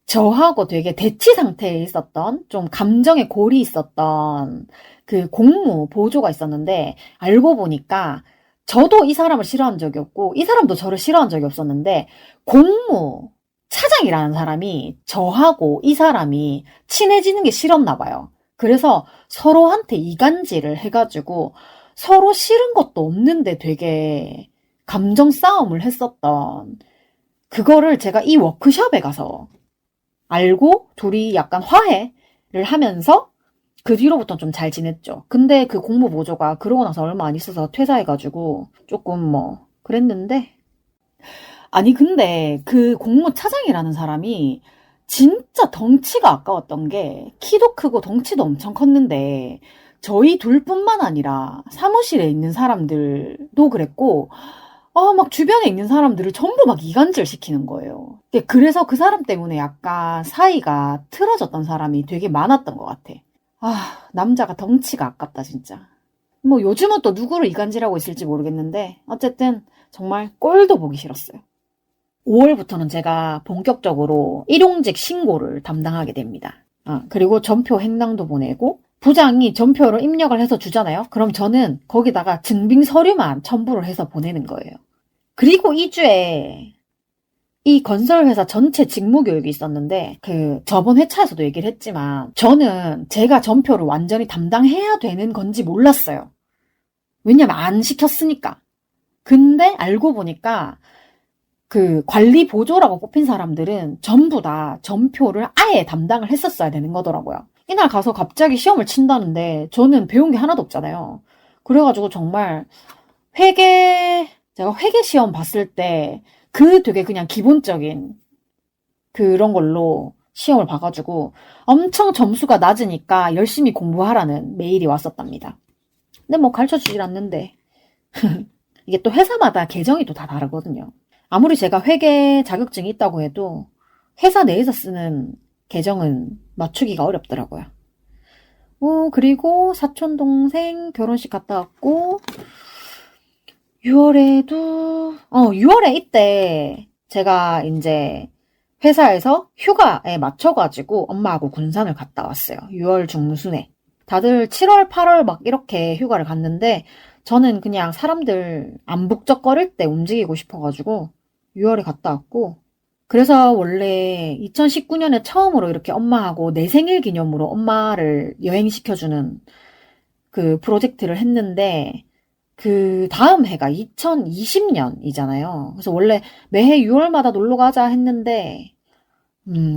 Speaker 1: 저하고 되게 대치 상태에 있었던 좀 감정의 골이 있었던 그 공무 보조가 있었는데 알고 보니까 저도 이 사람을 싫어한 적이 없고 이 사람도 저를 싫어한 적이 없었는데 공무 차장이라는 사람이 저하고 이 사람이 친해지는 게 싫었나 봐요. 그래서 서로한테 이간질을 해가지고 서로 싫은 것도 없는데 되게 감정 싸움을 했었던 그거를 제가 이 워크숍에 가서 알고 둘이 약간 화해를 하면서 그 뒤로부터는 좀 잘 지냈죠. 근데 그 공무 보조가 그러고 나서 얼마 안 있어서 퇴사해가지고 조금 그랬는데 아니 근데 그 공무 차장이라는 사람이 진짜 덩치가 아까웠던 게 키도 크고 덩치도 엄청 컸는데 저희 둘뿐만 아니라 사무실에 있는 사람들도 그랬고 막 주변에 있는 사람들을 전부 막 이간질 시키는 거예요. 그래서 그 사람 때문에 약간 사이가 틀어졌던 사람이 되게 많았던 것 같아. 남자가 덩치가 아깝다 진짜. 요즘은 또 누구를 이간질하고 있을지 모르겠는데 어쨌든 정말 꼴도 보기 싫었어요. 5월부터는 제가 본격적으로 일용직 신고를 담당하게 됩니다. 그리고 전표 행랑도 보내고 부장이 전표를 입력을 해서 주잖아요. 그럼 저는 거기다가 증빙 서류만 첨부를 해서 보내는 거예요. 그리고 2주에 이 건설회사 전체 직무교육이 있었는데, 저번 회차에서도 얘기를 했지만, 저는 제가 전표를 완전히 담당해야 되는 건지 몰랐어요. 왜냐면 안 시켰으니까. 근데 알고 보니까, 관리 보조라고 뽑힌 사람들은 전부 다 전표를 아예 담당을 했었어야 되는 거더라고요. 이날 가서 갑자기 시험을 친다는데, 저는 배운 게 하나도 없잖아요. 그래가지고 정말, 제가 회계 시험 봤을 때, 되게 그냥 기본적인 그런 걸로 시험을 봐가지고 엄청 점수가 낮으니까 열심히 공부하라는 메일이 왔었답니다. 근데 뭐 가르쳐주질 않는데 이게 또 회사마다 계정이 또 다 다르거든요. 아무리 제가 회계 자격증이 있다고 해도 회사 내에서 쓰는 계정은 맞추기가 어렵더라고요. 그리고 사촌 동생 결혼식 갔다 왔고 6월에 이때 제가 이제 회사에서 휴가에 맞춰가지고 엄마하고 군산을 갔다 왔어요. 6월 중순에. 다들 7월, 8월 막 이렇게 휴가를 갔는데 저는 그냥 사람들 안 북적거릴 때 움직이고 싶어가지고 6월에 갔다 왔고 그래서 원래 2019년에 처음으로 이렇게 엄마하고 내 생일 기념으로 엄마를 여행시켜주는 그 프로젝트를 했는데 그 다음 해가 2020년이잖아요. 그래서 원래 매해 6월마다 놀러 가자 했는데,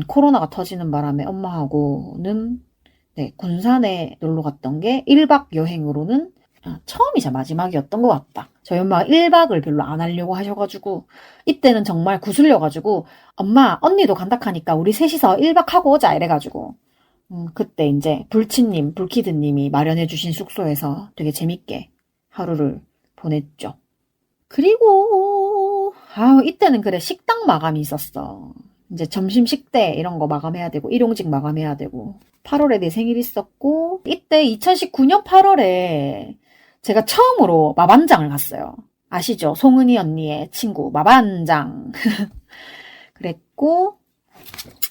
Speaker 1: 코로나가 터지는 바람에 엄마하고는, 네, 군산에 놀러 갔던 게 1박 여행으로는 처음이자 마지막이었던 것 같다. 저희 엄마가 1박을 별로 안 하려고 하셔가지고, 이때는 정말 구슬려가지고, 엄마, 언니도 간다 하니까 우리 셋이서 1박 하고 오자 이래가지고, 그때 이제 불키드님이 마련해주신 숙소에서 되게 재밌게 하루를 보냈죠. 그리고 이때는 그래 식당 마감이 있었어. 이제 점심 식대 이런 거 마감해야 되고 일용직 마감해야 되고 8월에 내 생일 있었고 이때 2019년 8월에 제가 처음으로 마반장을 갔어요. 아시죠? 송은이 언니의 친구 마반장. 그랬고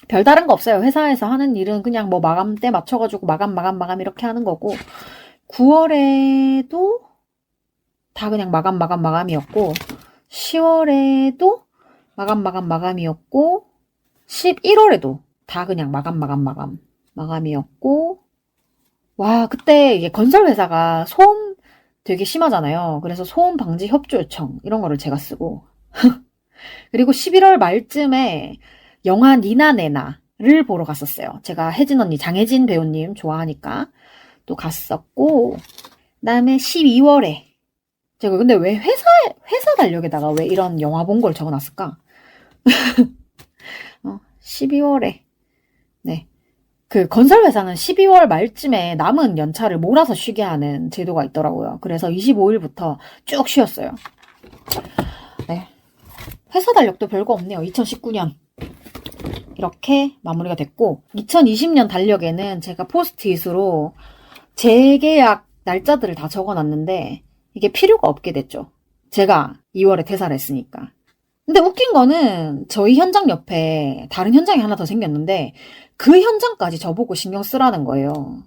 Speaker 1: 별다른 거 없어요. 회사에서 하는 일은 그냥 뭐 마감 때 맞춰가지고 마감 이렇게 하는 거고 9월에도 다 그냥 마감이었고 10월에도 마감이었고 11월에도 다 그냥 마감이었고 와 그때 이게 건설회사가 소음 되게 심하잖아요. 그래서 소음 방지 협조 요청 이런 거를 제가 쓰고 그리고 11월 말쯤에 영화 니나네나를 보러 갔었어요. 제가 혜진 언니 장혜진 배우님 좋아하니까 또 갔었고 그다음에 12월에 제가 근데 왜 회사 달력에다가 왜 이런 영화 본 걸 적어놨을까? 12월에 네. 건설회사는 12월 말쯤에 남은 연차를 몰아서 쉬게 하는 제도가 있더라고요. 그래서 25일부터 쭉 쉬었어요. 네. 회사 달력도 별거 없네요. 2019년. 이렇게 마무리가 됐고 2020년 달력에는 제가 포스트잇으로 재계약 날짜들을 다 적어놨는데 이게 필요가 없게 됐죠. 제가 2월에 퇴사를 했으니까. 근데 웃긴 거는 저희 현장 옆에 다른 현장이 하나 더 생겼는데 그 현장까지 저보고 신경 쓰라는 거예요.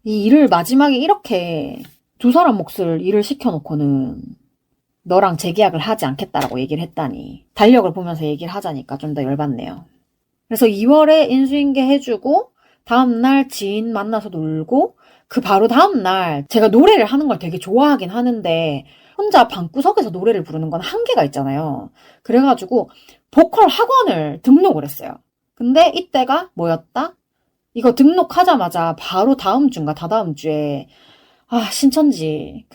Speaker 1: 이 일을 마지막에 이렇게 두 사람 몫을 일을 시켜놓고는 너랑 재계약을 하지 않겠다라고 얘기를 했다니 달력을 보면서 얘기를 하자니까 좀 더 열받네요. 그래서 2월에 인수인계 해주고 다음날 지인 만나서 놀고 그 바로 다음날 제가 노래를 하는 걸 되게 좋아하긴 하는데 혼자 방구석에서 노래를 부르는 건 한계가 있잖아요. 그래가지고 보컬 학원을 등록을 했어요. 근데 이때가 뭐였다? 이거 등록하자마자 바로 다음 주인가 다다음 주에 신천지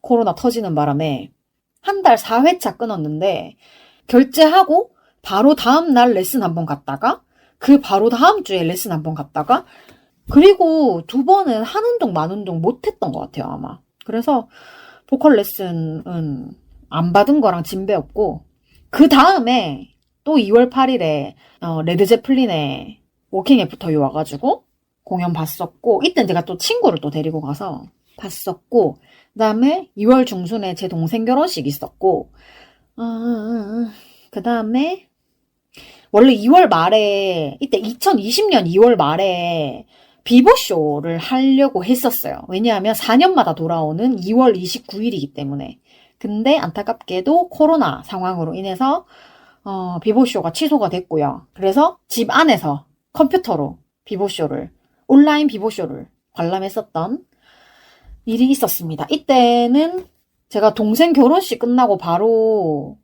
Speaker 1: 코로나 터지는 바람에 한 달 4회차 끊었는데 결제하고 바로 다음날 레슨 한번 갔다가 그 바로 다음 주에 레슨 한번 갔다가 그리고 2번은 한운동 만운동 못했던 것 같아요 아마. 그래서 보컬 레슨은 안 받은 거랑 진배없고 그 다음에 또 2월 8일에 레드제플린의 워킹 애프터 유 와가지고 공연 봤었고 이땐 제가 또 친구를 또 데리고 가서 봤었고 그 다음에 2월 중순에 제 동생 결혼식 있었고 그 다음에 원래 2월 말에 이때 2020년 2월 말에 비보쇼를 하려고 했었어요. 왜냐하면 4년마다 돌아오는 2월 29일이기 때문에. 근데 안타깝게도 코로나 상황으로 인해서 비보쇼가 취소가 됐고요. 그래서 집 안에서 컴퓨터로 온라인 비보쇼를 관람했었던 일이 있었습니다. 이때는 제가 동생 결혼식 끝나고 바로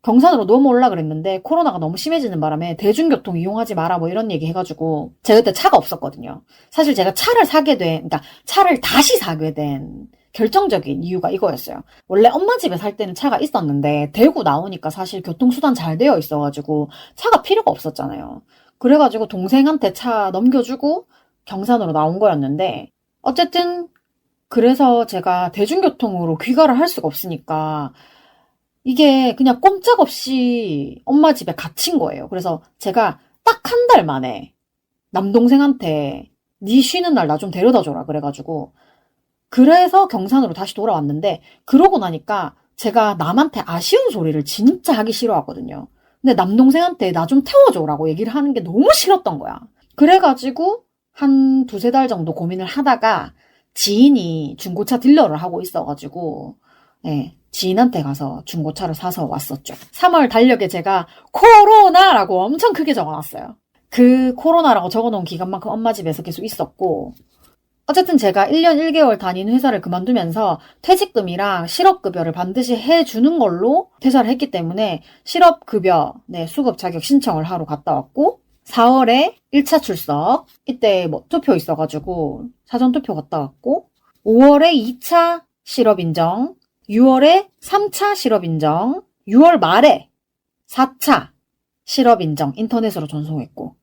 Speaker 1: 경산으로 넘어올라 그랬는데 코로나가 너무 심해지는 바람에 대중교통 이용하지 마라 뭐 이런 얘기 해가지고 제가 그때 차가 없었거든요. 사실 제가 그러니까 차를 다시 사게 된 결정적인 이유가 이거였어요. 원래 엄마 집에 살 때는 차가 있었는데 대구 나오니까 사실 교통수단 잘 되어 있어가지고 차가 필요가 없었잖아요. 그래가지고 동생한테 차 넘겨주고 경산으로 나온 거였는데 어쨌든 그래서 제가 대중교통으로 귀가를 할 수가 없으니까 이게 그냥 꼼짝없이 엄마 집에 갇힌 거예요. 그래서 제가 딱 한 달 만에 남동생한테 네 쉬는 날 나 좀 데려다 줘라 그래가지고 그래서 경산으로 다시 돌아왔는데 그러고 나니까 제가 남한테 아쉬운 소리를 진짜 하기 싫어하거든요. 근데 남동생한테 나 좀 태워줘라고 얘기를 하는 게 너무 싫었던 거야. 그래가지고 한 두세 달 정도 고민을 하다가 지인이 중고차 딜러를 하고 있어가지고 네, 지인한테 가서 중고차를 사서 왔었죠. 3월 달력에 제가 코로나라고 엄청 크게 적어놨어요. 그 코로나라고 적어놓은 기간만큼 엄마 집에서 계속 있었고 어쨌든 제가 1년 1개월 다닌 회사를 그만두면서 퇴직금이랑 실업급여를 반드시 해주는 걸로 퇴사를 했기 때문에 실업급여 수급 자격 신청을 하러 갔다 왔고 4월에 1차 출석 이때 뭐 투표 있어가지고 사전투표 갔다 왔고 5월에 2차 실업인정 6월에 3차 실업인정 6월 말에 4차 실업인정 인터넷으로 전송했고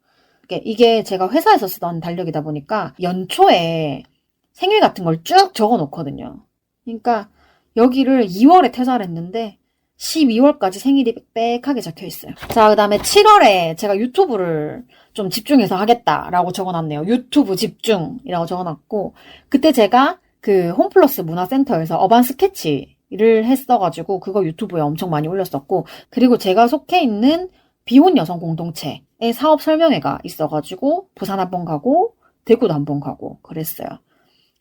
Speaker 1: 이게 제가 회사에서 쓰던 달력이다 보니까 연초에 생일 같은 걸 쭉 적어 놓거든요. 그러니까 여기를 2월에 퇴사를 했는데 12월까지 생일이 빽빽하게 적혀 있어요. 자, 그 다음에 7월에 제가 유튜브를 좀 집중해서 하겠다라고 적어놨네요. 유튜브 집중이라고 적어놨고 그때 제가 그 홈플러스 문화센터에서 어반 스케치를 했어가지고 그거 유튜브에 엄청 많이 올렸었고 그리고 제가 속해 있는 비혼 여성 공동체의 사업 설명회가 있어가지고 부산 한번 가고 대구도 한번 가고 그랬어요.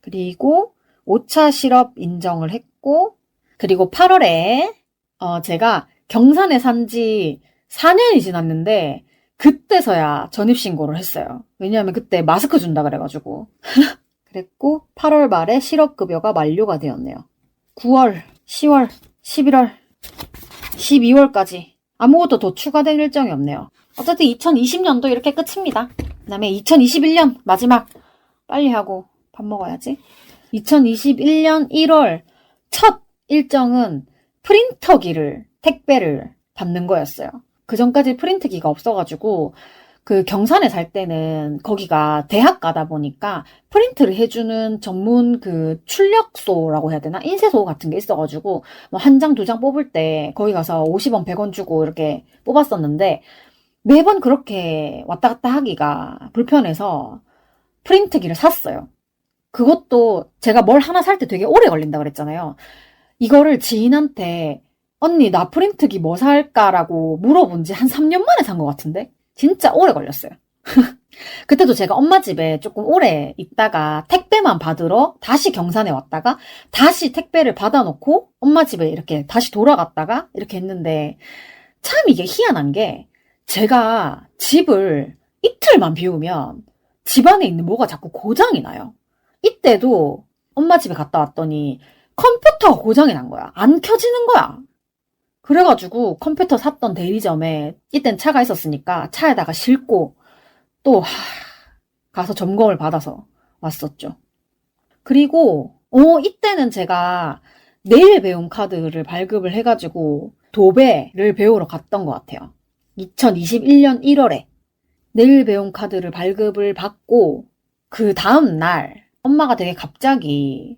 Speaker 1: 그리고 5차 실업 인정을 했고 그리고 8월에 제가 경산에 산 지 4년이 지났는데 그때서야 전입신고를 했어요. 왜냐하면 그때 마스크 준다 그래가지고 그랬고 8월 말에 실업급여가 만료가 되었네요. 9월, 10월, 11월, 12월까지 아무것도 더 추가된 일정이 없네요. 어쨌든 2020년도 이렇게 끝입니다. 그 다음에 2021년 마지막 빨리 하고 밥 먹어야지. 2021년 1월 첫 일정은 택배를 받는 거였어요. 그 전까지 프린트기가 없어가지고 그 경산에 살 때는 거기가 대학 가다 보니까 프린트를 해주는 전문 그 출력소라고 해야 되나? 인쇄소 같은 게 있어가지고 뭐 한 장, 두 장 뽑을 때 거기 가서 50원, 100원 주고 이렇게 뽑았었는데 매번 그렇게 왔다 갔다 하기가 불편해서 프린트기를 샀어요. 그것도 제가 뭘 하나 살 때 되게 오래 걸린다 그랬잖아요. 이거를 지인한테 언니 나 프린트기 뭐 살까라고 물어본 지 한 3년 만에 산 것 같은데? 진짜 오래 걸렸어요. 그때도 제가 엄마 집에 조금 오래 있다가 택배만 받으러 다시 경산에 왔다가 다시 택배를 받아놓고 엄마 집에 이렇게 다시 돌아갔다가 이렇게 했는데 참 이게 희한한 게 제가 집을 이틀만 비우면 집안에 있는 뭐가 자꾸 고장이 나요. 이때도 엄마 집에 갔다 왔더니 컴퓨터가 고장이 난 거야. 안 켜지는 거야. 그래가지고 컴퓨터 샀던 대리점에 이땐 차가 있었으니까 차에다가 싣고 또 가서 점검을 받아서 왔었죠. 그리고 이때는 제가 내일 배움 카드를 발급을 해가지고 도배를 배우러 갔던 것 같아요. 2021년 1월에 내일 배움 카드를 발급을 받고 그 다음 날 엄마가 되게 갑자기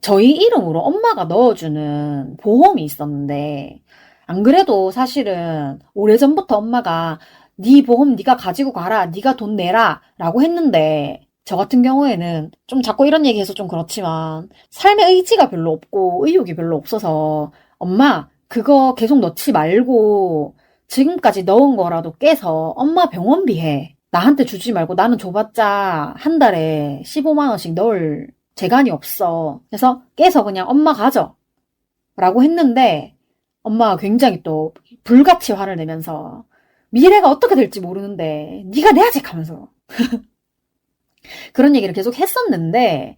Speaker 1: 저희 이름으로 엄마가 넣어주는 보험이 있었는데 안 그래도 사실은 오래전부터 엄마가 네 보험 네가 가지고 가라, 네가 돈 내라 라고 했는데 저 같은 경우에는 좀 자꾸 이런 얘기해서 좀 그렇지만 삶의 의지가 별로 없고 의욕이 별로 없어서 엄마 그거 계속 넣지 말고 지금까지 넣은 거라도 깨서 엄마 병원비 해. 나한테 주지 말고 나는 줘봤자 한 달에 15만 원씩 넣을 재간이 없어. 그래서 깨서 그냥 엄마 가져. 라고 했는데 엄마가 굉장히 또 불같이 화를 내면서 미래가 어떻게 될지 모르는데 네가 내야지 하면서 그런 얘기를 계속 했었는데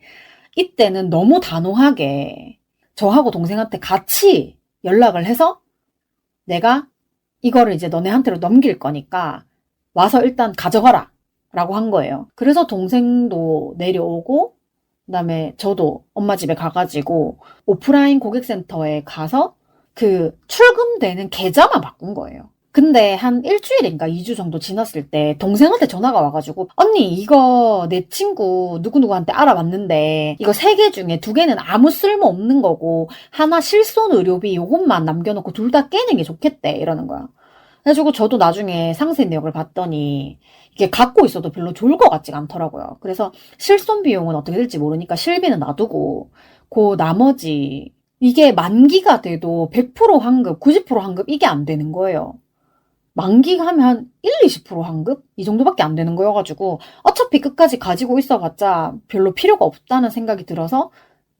Speaker 1: 이때는 너무 단호하게 저하고 동생한테 같이 연락을 해서 내가 이거를 이제 너네한테로 넘길 거니까 와서 일단 가져가라 라고 한 거예요. 그래서 동생도 내려오고 그다음에 저도 엄마 집에 가가지고 오프라인 고객센터에 가서 그 출금되는 계좌만 바꾼 거예요. 근데 한 일주일인가 2주 정도 지났을 때 동생한테 전화가 와가지고 언니 이거 내 친구 누구누구한테 알아봤는데 이거 3개 중에 2개는 아무 쓸모 없는 거고 하나 실손 의료비 요것만 남겨놓고 둘 다 깨는 게 좋겠대 이러는 거야. 그래가지고 저도 나중에 상세 내역을 봤더니 이게 갖고 있어도 별로 좋을 것 같지가 않더라고요. 그래서 실손 비용은 어떻게 될지 모르니까 실비는 놔두고 그 나머지 이게 만기가 돼도 100% 환급, 90% 환급 이게 안 되는 거예요. 만기가 하면 한 1, 20% 환급? 이 정도밖에 안 되는 거여가지고 어차피 끝까지 가지고 있어봤자 별로 필요가 없다는 생각이 들어서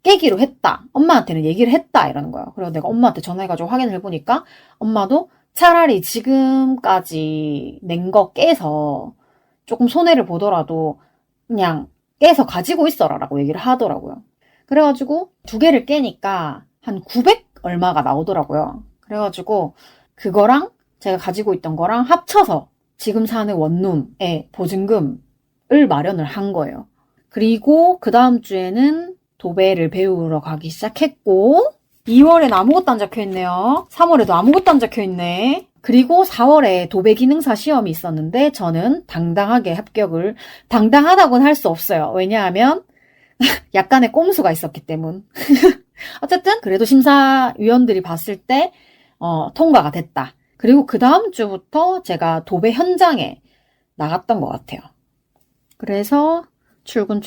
Speaker 1: 깨기로 했다. 엄마한테는 얘기를 했다 이러는 거예요. 그래서 내가 엄마한테 전화해가지고 확인을 해보니까 엄마도 차라리 지금까지 낸 거 깨서 조금 손해를 보더라도 그냥 깨서 가지고 있어라 라고 얘기를 하더라고요. 그래가지고 2개를 깨니까 한 900 얼마가 나오더라고요. 그래가지고 그거랑 제가 가지고 있던 거랑 합쳐서 지금 사는 원룸의 보증금을 마련을 한 거예요. 그리고 그 다음 주에는 도배를 배우러 가기 시작했고 2월엔 아무것도 안 적혀있네요. 3월에도 아무것도 안 적혀있네. 그리고 4월에 도배 기능사 시험이 있었는데 저는 당당하게 합격을 당당하다고는 할 수 없어요. 왜냐하면 약간의 꼼수가 있었기 때문. 어쨌든 그래도 심사위원들이 봤을 때 통과가 됐다. 그리고 그 다음 주부터 제가 도배 현장에 나갔던 것 같아요. 그래서 출근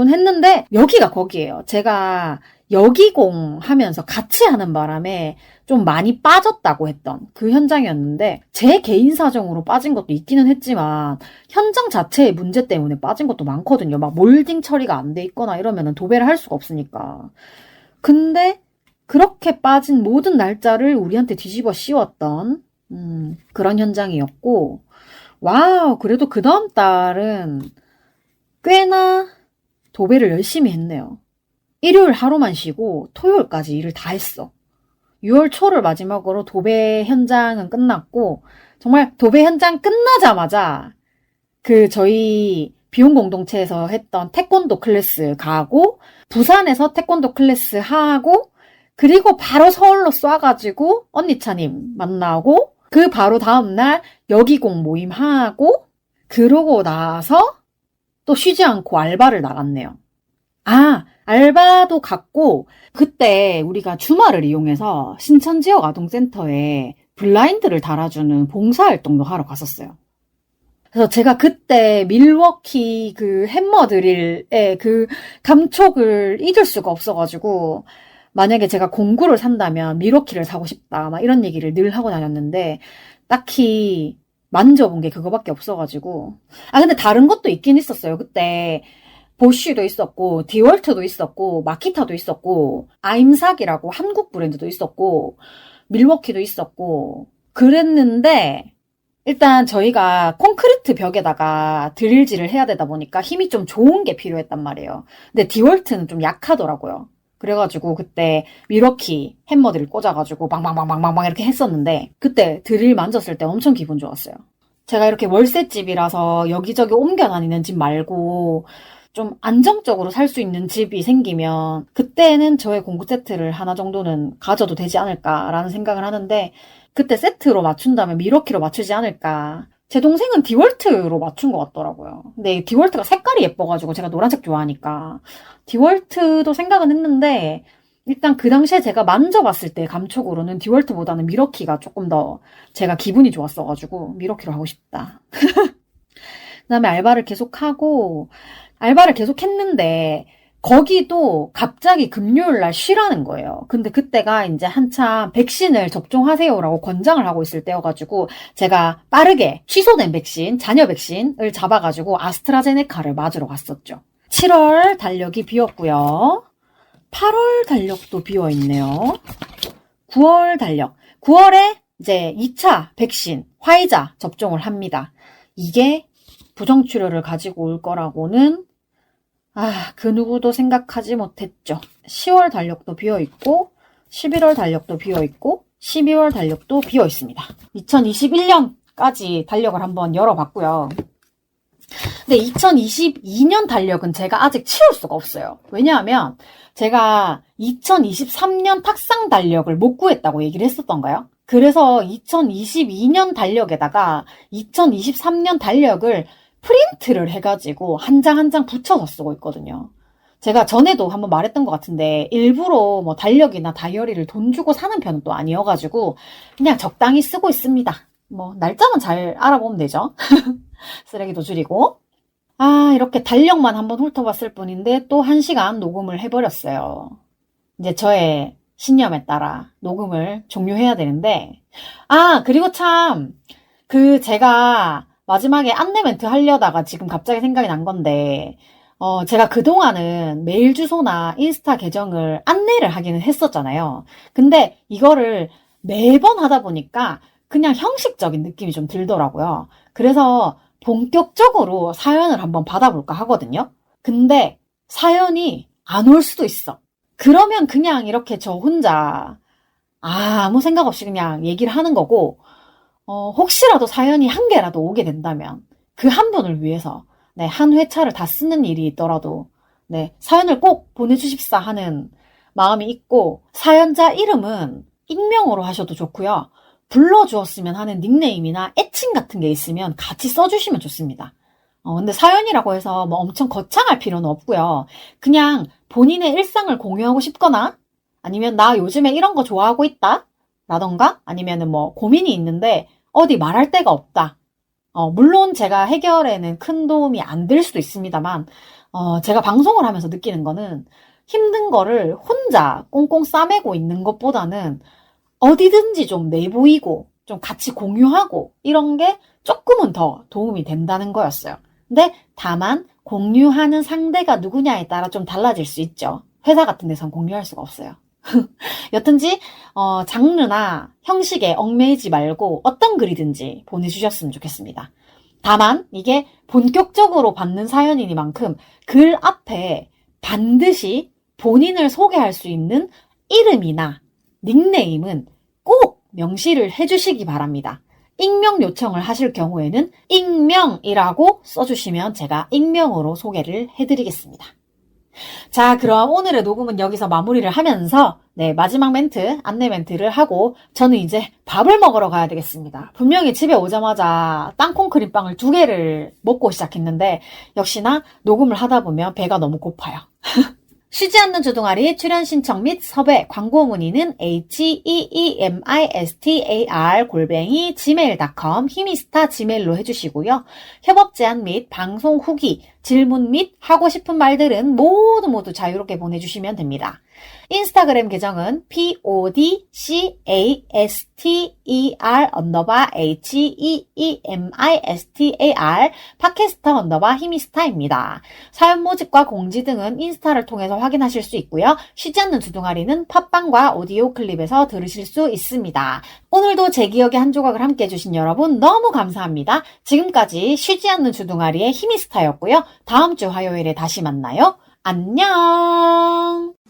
Speaker 1: 했는데 여기가 거기예요. 제가 여기공 하면서 같이 하는 바람에 좀 많이 빠졌다고 했던 그 현장이었는데 제 개인 사정으로 빠진 것도 있기는 했지만 현장 자체의 문제 때문에 빠진 것도 많거든요. 막 몰딩 처리가 안 돼 있거나 이러면 도배를 할 수가 없으니까. 근데 그렇게 빠진 모든 날짜를 우리한테 뒤집어 씌웠던 그런 현장이었고 와우, 그래도 그 다음 달은 꽤나 도배를 열심히 했네요. 일요일 하루만 쉬고 토요일까지 일을 다 했어. 6월 초를 마지막으로 도배 현장은 끝났고 정말 도배 현장 끝나자마자 그 저희 비용 공동체에서 했던 태권도 클래스 가고 부산에서 태권도 클래스 하고 그리고 바로 서울로 쏴가지고 언니차님 만나고 그 바로 다음날 여기공 모임 하고 그러고 나서 또 쉬지 않고 알바를 나갔네요. 아, 알바도 갔고 그때 우리가 주말을 이용해서 신천지역 아동센터에 블라인드를 달아주는 봉사활동도 하러 갔었어요. 그래서 제가 그때 밀워키 그 햄머 드릴의 그 감촉을 잊을 수가 없어가지고 만약에 제가 공구를 산다면 밀워키를 사고 싶다 막 이런 얘기를 늘 하고 다녔는데 딱히 만져본 게 그거밖에 없어가지고 근데 다른 것도 있긴 있었어요. 그때 보쉬도 있었고 디월트도 있었고 마키타도 있었고 아임삭이라고 한국 브랜드도 있었고 밀워키도 있었고 그랬는데 일단 저희가 콘크리트 벽에다가 드릴질을 해야 되다 보니까 힘이 좀 좋은 게 필요했단 말이에요. 근데 디월트는 좀 약하더라고요. 그래가지고 그때 밀워키 햄머들을 꽂아가지고 방방방방방 이렇게 했었는데 그때 드릴 만졌을 때 엄청 기분 좋았어요. 제가 이렇게 월세집이라서 여기저기 옮겨 다니는 집 말고 좀 안정적으로 살 수 있는 집이 생기면 그때는 저의 공구 세트를 하나 정도는 가져도 되지 않을까라는 생각을 하는데 그때 세트로 맞춘다면 밀워키로 맞추지 않을까. 제 동생은 디월트로 맞춘 것 같더라고요. 근데 디월트가 색깔이 예뻐가지고 제가 노란색 좋아하니까 디월트도 생각은 했는데 일단 그 당시에 제가 만져봤을 때 감촉으로는 디월트보다는 밀워키가 조금 더 제가 기분이 좋았어가지고 밀워키로 하고 싶다. 그다음에 알바를 계속하고 알바를 계속했는데 거기도 갑자기 금요일날 쉬라는 거예요. 근데 그때가 이제 한참 백신을 접종하세요라고 권장을 하고 있을 때여가지고 제가 빠르게 취소된 백신, 잔여 백신을 잡아가지고 아스트라제네카를 맞으러 갔었죠. 7월 달력이 비었고요. 8월 달력도 비어있네요. 9월 달력. 9월에 이제 2차 백신, 화이자 접종을 합니다. 이게 부정출혈을 가지고 올 거라고는 그 누구도 생각하지 못했죠. 10월 달력도 비어있고 11월 달력도 비어있고 12월 달력도 비어있습니다. 2021년까지 달력을 한번 열어봤고요. 근데 2022년 달력은 제가 아직 치울 수가 없어요. 왜냐하면 제가 2023년 탁상 달력을 못 구했다고 얘기를 했었던가요? 그래서 2022년 달력에다가 2023년 달력을 프린트를 해가지고 한 장 한 장 붙여서 쓰고 있거든요. 제가 전에도 한번 말했던 것 같은데 일부러 뭐 달력이나 다이어리를 돈 주고 사는 편은 또 아니어가지고 그냥 적당히 쓰고 있습니다. 뭐 날짜만 잘 알아보면 되죠. 쓰레기도 줄이고. 이렇게 달력만 한번 훑어봤을 뿐인데 또 1시간 녹음을 해버렸어요. 이제 저의 신념에 따라 녹음을 종료해야 되는데 그리고 참 제가 마지막에 안내 멘트 하려다가 지금 갑자기 생각이 난 건데 제가 그동안은 메일 주소나 인스타 계정을 안내를 하기는 했었잖아요. 근데 이거를 매번 하다 보니까 그냥 형식적인 느낌이 좀 들더라고요. 그래서 본격적으로 사연을 한번 받아볼까 하거든요. 근데 사연이 안 올 수도 있어. 그러면 그냥 이렇게 저 혼자 아무 생각 없이 그냥 얘기를 하는 거고 혹시라도 사연이 한 개라도 오게 된다면 그 한 분을 위해서 한 회차를 다 쓰는 일이 있더라도 사연을 꼭 보내주십사 하는 마음이 있고 사연자 이름은 익명으로 하셔도 좋고요. 불러주었으면 하는 닉네임이나 애칭 같은 게 있으면 같이 써주시면 좋습니다. 근데 사연이라고 해서 뭐 엄청 거창할 필요는 없고요. 그냥 본인의 일상을 공유하고 싶거나 아니면 나 요즘에 이런 거 좋아하고 있다 라던가 아니면은 뭐 고민이 있는데 어디 말할 데가 없다. 물론 제가 해결에는 큰 도움이 안 될 수도 있습니다만 제가 방송을 하면서 느끼는 거는 힘든 거를 혼자 꽁꽁 싸매고 있는 것보다는 어디든지 좀 내보이고 좀 같이 공유하고 이런 게 조금은 더 도움이 된다는 거였어요. 근데 다만 공유하는 상대가 누구냐에 따라 좀 달라질 수 있죠. 회사 같은 데선 공유할 수가 없어요. 여튼지 장르나 형식에 얽매이지 말고 어떤 글이든지 보내주셨으면 좋겠습니다. 다만 이게 본격적으로 받는 사연이니만큼 글 앞에 반드시 본인을 소개할 수 있는 이름이나 닉네임은 꼭 명시를 해주시기 바랍니다. 익명 요청을 하실 경우에는 익명이라고 써주시면 제가 익명으로 소개를 해드리겠습니다. 자, 그럼 오늘의 녹음은 여기서 마무리를 하면서 마지막 멘트, 안내 멘트를 하고 저는 이제 밥을 먹으러 가야 되겠습니다. 분명히 집에 오자마자 땅콩 크림빵을 2개를 먹고 시작했는데 역시나 녹음을 하다 보면 배가 너무 고파요. 쉬지 않는 주둥아리 출연 신청 및 섭외 광고 문의는 heemistar@gmail.com 히미스타 지메일로 해주시고요. 협업 제안 및 방송 후기, 질문 및 하고 싶은 말들은 모두 자유롭게 보내주시면 됩니다. 인스타그램 계정은 PODCASTER_HEEMISTAR 팟캐스터_히미스타입니다. 사연 모집과 공지 등은 인스타를 통해서 확인하실 수 있고요. 쉬지 않는 주둥아리는 팟빵과 오디오 클립에서 들으실 수 있습니다. 오늘도 제 기억의 한 조각을 함께 해주신 여러분 너무 감사합니다. 지금까지 쉬지 않는 주둥아리의 히미스타였고요. 다음 주 화요일에 다시 만나요. 안녕!